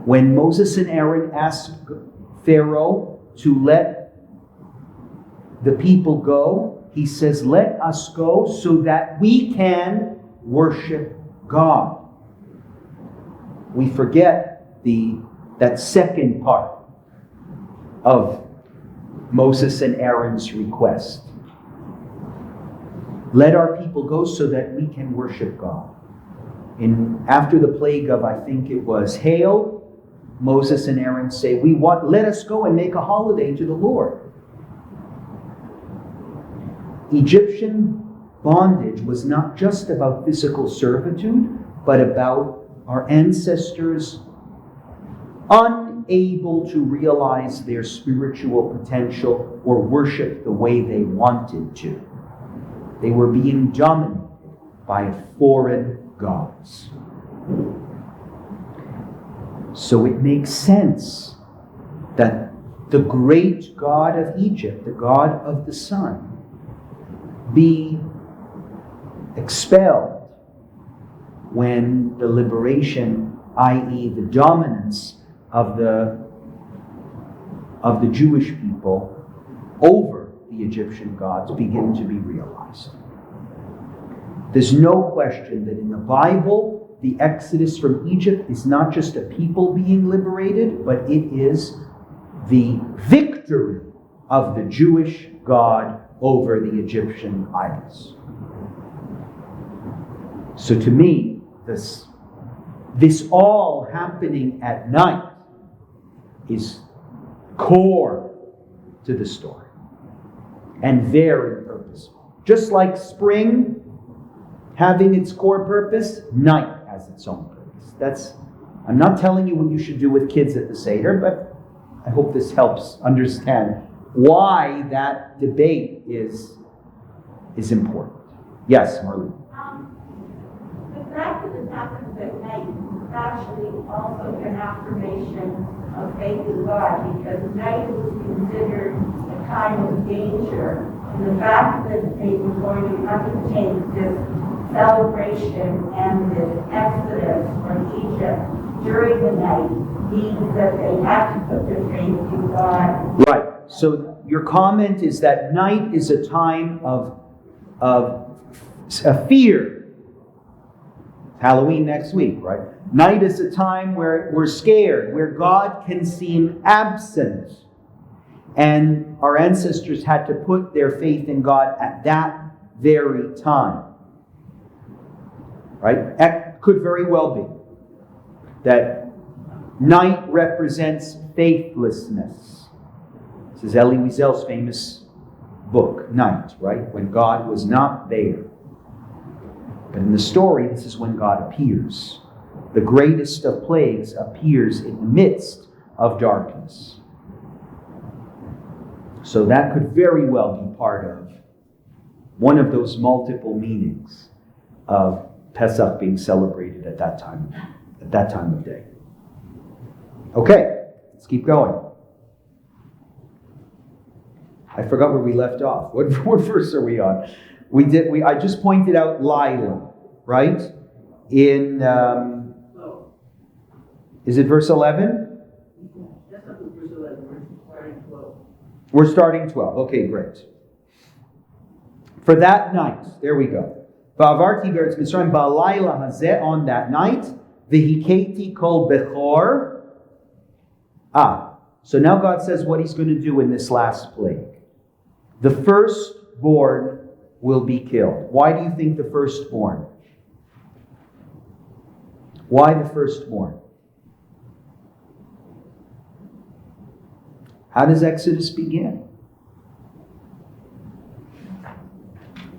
When Moses and Aaron asked Pharaoh to let the people go, he says, let us go so that we can worship God. We forget that second part of Moses and Aaron's request. Let our people go so that we can worship God. After the plague of, I think it was hail, Moses and Aaron say, let us go and make a holiday to the Lord. Egyptian bondage was not just about physical servitude, but about our ancestors unable to realize their spiritual potential or worship the way they wanted to. They were being dominated by foreign gods. So it makes sense that the great God of Egypt, the God of the sun, be expelled when the liberation, i.e. the dominance of the Jewish people over the Egyptian gods begin to be realized. There's no question that in the Bible, the Exodus from Egypt is not just a people being liberated, but it is the victory of the Jewish God over the Egyptian idols. So to me, this all happening at night is core to the story and very purposeful. Just like spring having its core purpose, night has its own purpose. I'm not telling you what you should do with kids at the Seder, but I hope this helps understand why that debate is important. Yes, Marlene. The fact that it happens at night is actually also an affirmation of faith in God, because night was considered a time of danger. And the fact that they were going to undertake this celebration and this exodus from Egypt during the night means that they had to put their faith in God. Right. So your comment is that night is a time of a fear. Halloween next week, right? Night is a time where we're scared, where God can seem absent. And our ancestors had to put their faith in God at that very time. Right? That could very well be that night represents faithlessness. This is Elie Wiesel's famous book, Night, right? When God was not there. But in the story, this is when God appears. The greatest of plagues appears in the midst of darkness. So that could very well be part of one of those multiple meanings of Pesach being celebrated at that time of day. Okay, let's keep going. I forgot where we left off. What verse are we on? I just pointed out Lila, right? In is it verse 11? That's not verse 11. We're starting 12. We're starting 12. Okay, great. For that night, there we go. Va'avarti be'eretz Mitzrayim ba'layla hazeh, on that night, v'hiketi kol bechor. So now God says what He's going to do in this last plague. The firstborn will be killed. Why do you think the firstborn? Why the firstborn? How does Exodus begin?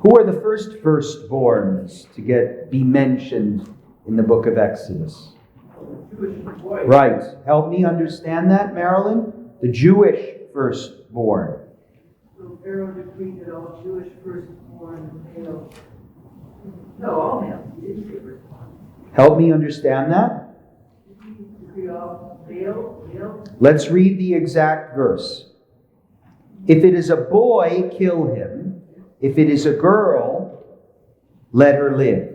Who are the firstborns to be mentioned in the book of Exodus? Jewish boy. Right. Help me understand that, Marilyn. The Jewish firstborn. So Pharaoh decreed that all Jewish firstborn males. No, all males. He didn't say firstborn. Help me understand that. He decreed all male. Let's read the exact verse. If it is a boy, kill him. If it is a girl, let her live.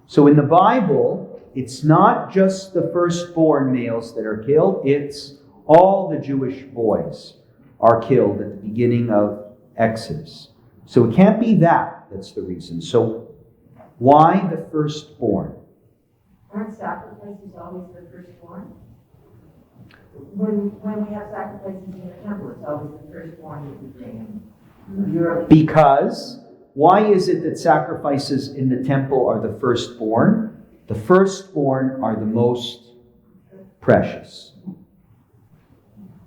So in the Bible, it's not just the firstborn males that are killed, it's all the Jewish boys are killed at the beginning of Exodus. So it can't be that that's the reason. So why the firstborn? Aren't sacrifices always the firstborn? When we have sacrifices in the temple, it's always the firstborn that we bring in. Because why is it that sacrifices in the temple are the firstborn? The firstborn are the most precious.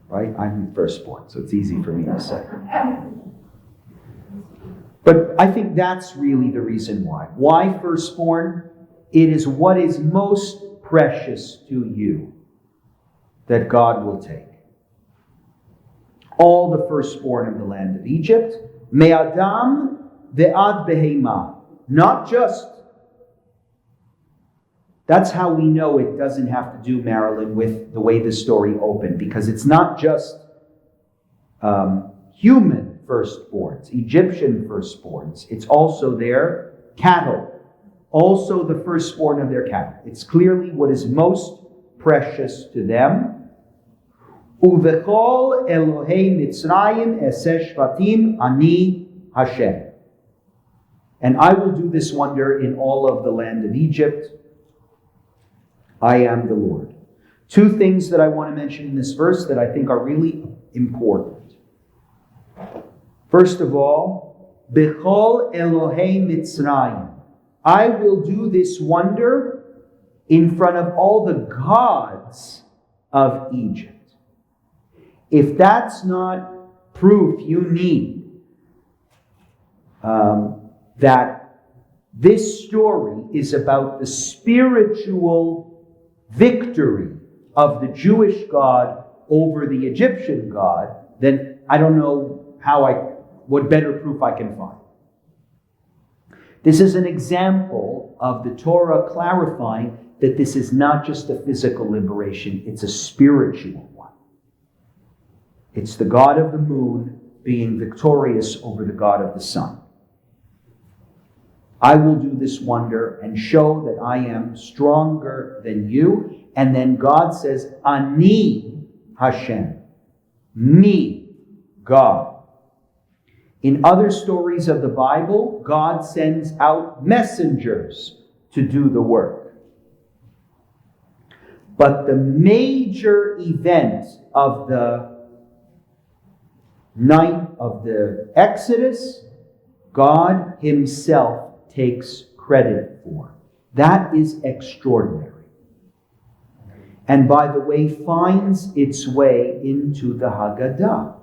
Right? I'm the firstborn, so it's easy for me to say. But I think that's really the reason why. Why firstborn? It is what is most precious to you that God will take. All the firstborn of the land of Egypt, me'adam ve'ad behema. Not just. That's how we know it doesn't have to do, Marilyn, with the way the story opened, because it's not just human firstborns, Egyptian firstborns. It's also their cattle, also the firstborn of their cattle. It's clearly what is most precious to them. Uvechol Elohei Mitzrayim eseh shvatim ani Hashem. And I will do this wonder in all of the land of Egypt. I am the Lord. Two things that I want to mention in this verse that I think are really important. First of all, Bechol Elohei Mitzrayim. I will do this wonder in front of all the gods of Egypt. If that's not proof you need that this story is about the spiritual victory of the Jewish God over the Egyptian God, then I don't know what better proof I can find. This is an example of the Torah clarifying that this is not just a physical liberation, it's a spiritual one. It's the God of the moon being victorious over the God of the sun. I will do this wonder and show that I am stronger than you. And then God says, Ani Hashem. Me, God. In other stories of the Bible, God sends out messengers to do the work. But the major event of the night of the Exodus, God Himself takes credit for. That is extraordinary. And by the way, finds its way into the Haggadah.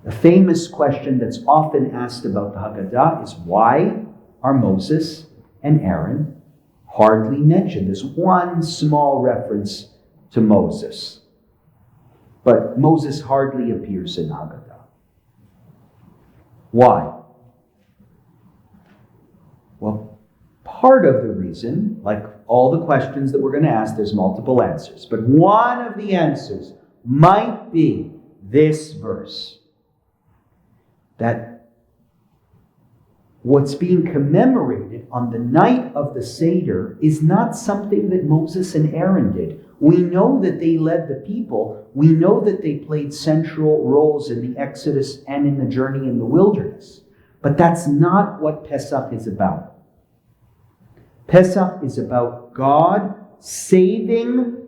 A famous question that's often asked about the Haggadah is, why are Moses and Aaron hardly mentioned? There's one small reference to Moses, but Moses hardly appears in Haggadah. Why? Well, part of the reason, like all the questions that we're going to ask, there's multiple answers. But one of the answers might be this verse. That what's being commemorated on the night of the Seder is not something that Moses and Aaron did. We know that they led the people. We know that they played central roles in the Exodus and in the journey in the wilderness. But that's not what Pesach is about. Pesach is about God saving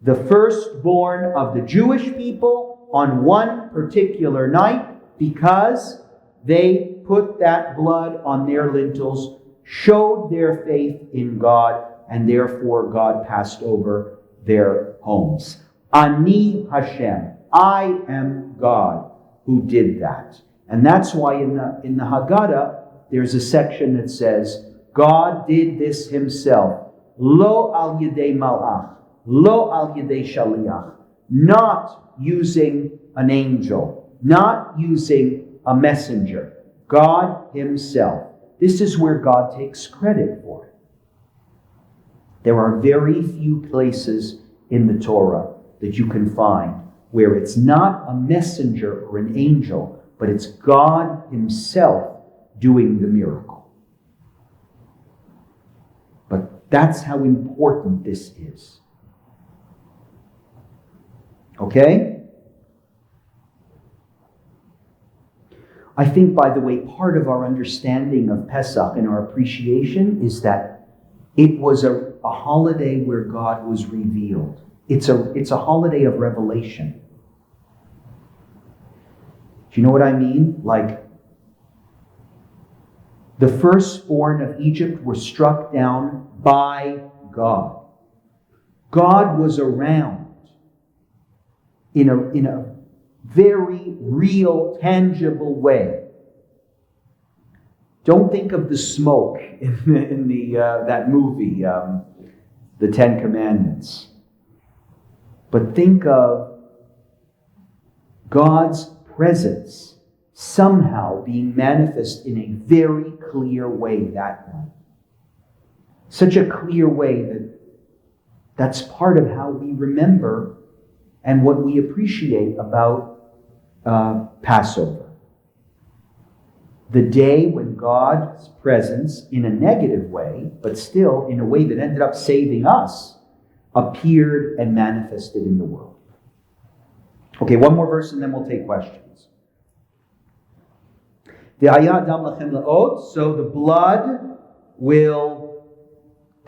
the firstborn of the Jewish people on one particular night because they put that blood on their lintels, showed their faith in God, and therefore God passed over their homes. Ani Hashem, I am God who did that. And that's why in the Haggadah, there's a section that says, God did this Himself. Lo al yedei malach, lo al yedei shaliach. Not using an angel, not using a messenger. God Himself. This is where God takes credit for it. There are very few places in the Torah that you can find where it's not a messenger or an angel, but it's God himself doing the miracle. But that's how important this is. Okay? I think, by the way, part of our understanding of Pesach and our appreciation is that it was a holiday where God was revealed. It's a holiday of revelation. Do you know what I mean? Like, the firstborn of Egypt were struck down by God. God was around in a very real, tangible way. Don't think of the smoke in that movie, The Ten Commandments. But think of God's presence somehow being manifest in a very clear way that night. Such a clear way that's part of how we remember and what we appreciate about Passover. The day when God's presence, in a negative way, but still in a way that ended up saving us, appeared and manifested in the world. Okay, one more verse and then we'll take questions. So the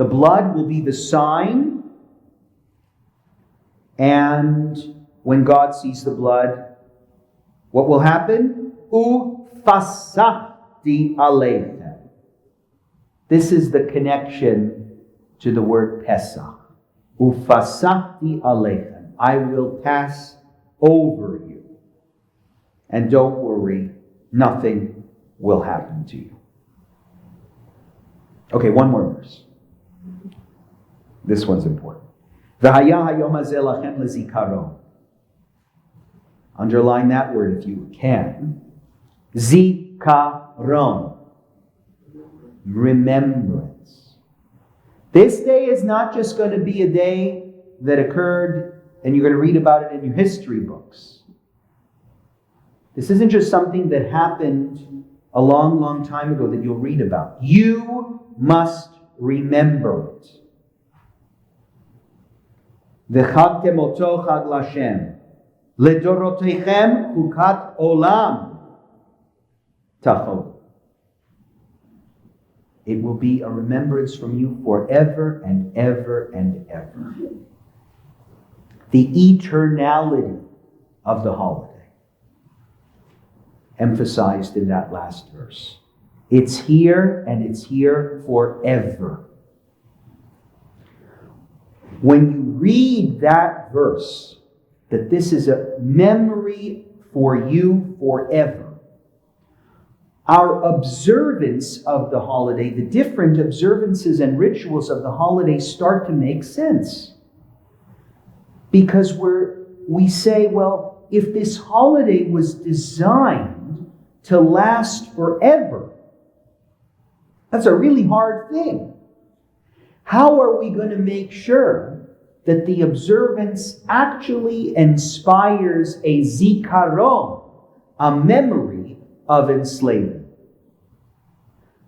blood will be the sign, and when God sees the blood, what will happen? Ufasahti aleichem. This is the connection to the word Pesach. Ufasahti aleichem. I will pass over you. And don't worry, nothing will happen to you. Okay, one more verse. This one's important. V'haya hayom hazeh lachem lezikaron. Underline that word if you can. Zikaron. Remembrance. This day is not just going to be a day that occurred and you're going to read about it in your history books. This isn't just something that happened a long, long time ago that you'll read about. You must remember it. V'chagtem oto chag l'Hashem. Ledorotechem chukat olam tachol. It will be a remembrance from you forever and ever and ever. The eternality of the holiday, emphasized in that last verse. It's here and it's here forever. When you read that verse, that this is a memory for you forever, our observance of the holiday, the different observances and rituals of the holiday start to make sense. Because we say, well, if this holiday was designed to last forever, that's a really hard thing. How are we going to make sure that the observance actually inspires a zikaron, a memory of enslavement?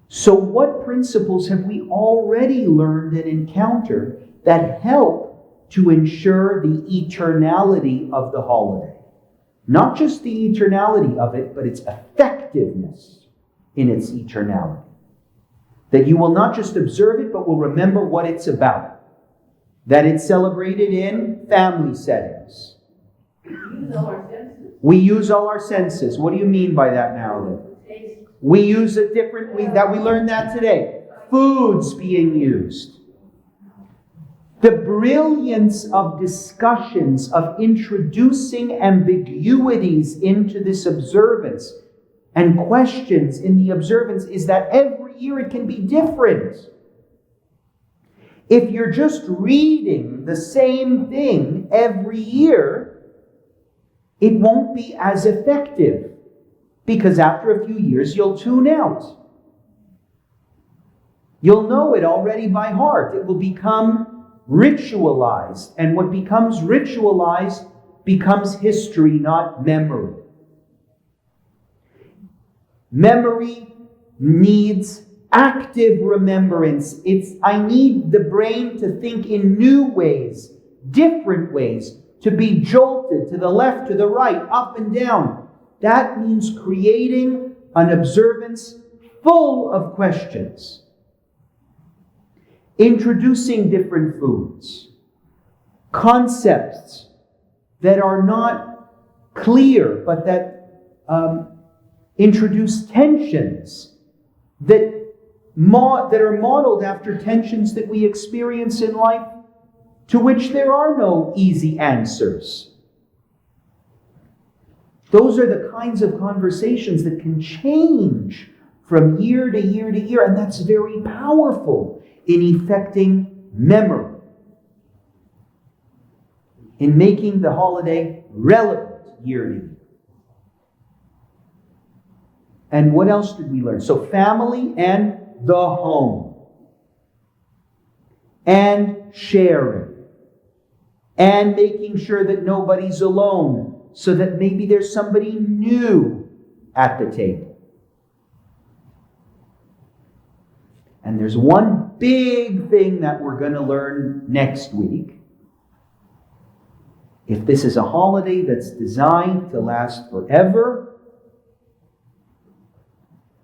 So what principles have we already learned and encountered that help to ensure the eternality of the holiday? Not just the eternality of it, but its effectiveness in its eternality. That you will not just observe it, but will remember what it's about. That it's celebrated in family settings. We use all our senses. What do you mean by that, Marilyn? We use it differently. We learned that today. Foods being used. The brilliance of discussions, of introducing ambiguities into this observance and questions in the observance is that every year it can be different. If you're just reading the same thing every year, it won't be as effective because after a few years you'll tune out. You'll know it already by heart. It will become ritualized. And what becomes ritualized becomes history, not memory. Memory needs active remembrance. I need the brain to think in new ways, different ways, to be jolted to the left, to the right, up and down. That means creating an observance full of questions. Introducing different foods. Concepts that are not clear, but that introduce tensions that are modeled after tensions that we experience in life, to which there are no easy answers. Those are the kinds of conversations that can change from year to year to year, and that's very powerful in effecting memory, in making the holiday relevant year to year. And what else did we learn? So family and the home, and sharing, and making sure that nobody's alone, so that maybe there's somebody new at the table. And there's one big thing that we're going to learn next week. If this is a holiday that's designed to last forever,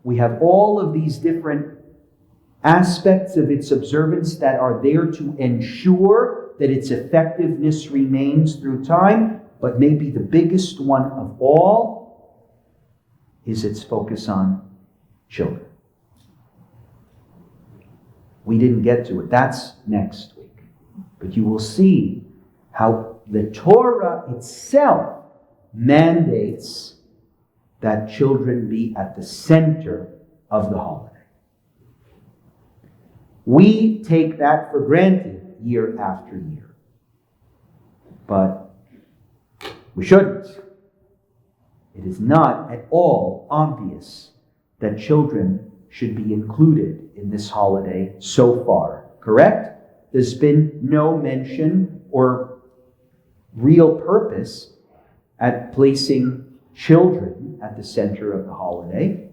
we have all of these different aspects of its observance that are there to ensure that its effectiveness remains through time. But maybe the biggest one of all is its focus on children. We didn't get to it. That's next week. But you will see how the Torah itself mandates that children be at the center of the holiday. We take that for granted year after year. But we shouldn't. It is not at all obvious that children should be included in this holiday so far, correct? There's been no mention or real purpose at placing children at the center of the holiday.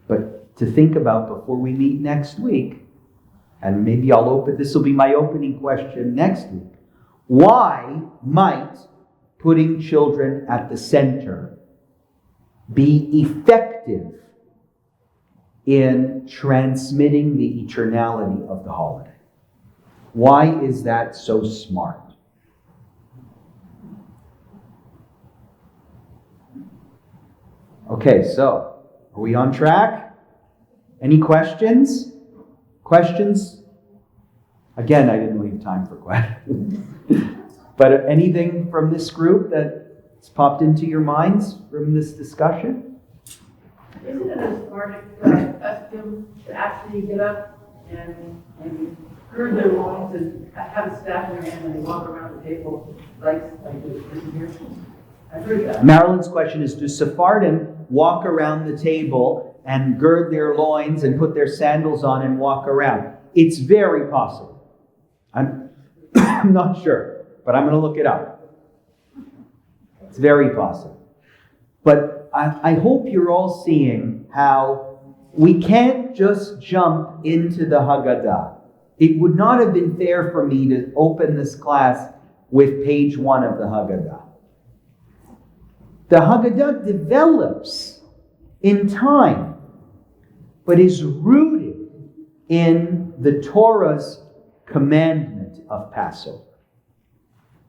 But to think about before we meet next week, and maybe this will be my opening question next week. Why might putting children at the center be effective in transmitting the eternality of the holiday? Why is that so smart? Okay, so are we on track? Any questions? Questions? Again, I didn't leave time for questions. But anything from this group that's popped into your minds from this discussion? Isn't it a smart custom to actually get up and gird their loins and have a staff in their hand and they walk around the table like this here? I've heard that. Marilyn's question is, do Sephardim walk around the table and gird their loins and put their sandals on and walk around? It's very possible. I'm not sure, but I'm going to look it up. It's very possible. But I hope you're all seeing how we can't just jump into the Haggadah. It would not have been fair for me to open this class with page 1 of the Haggadah. The Haggadah develops in time, but is rooted in the Torah's commandment of Passover.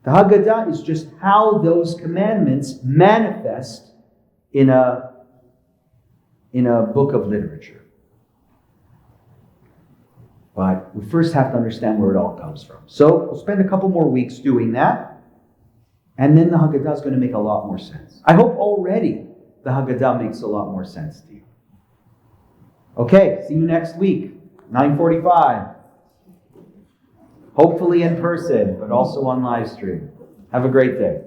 The Haggadah is just how those commandments manifest in a book of literature. But we first have to understand where it all comes from. So we'll spend a couple more weeks doing that, and then the Haggadah is going to make a lot more sense. I hope already the Haggadah makes a lot more sense to you. Okay, see you next week, 9:45. Hopefully in person, but also on live stream. Have a great day.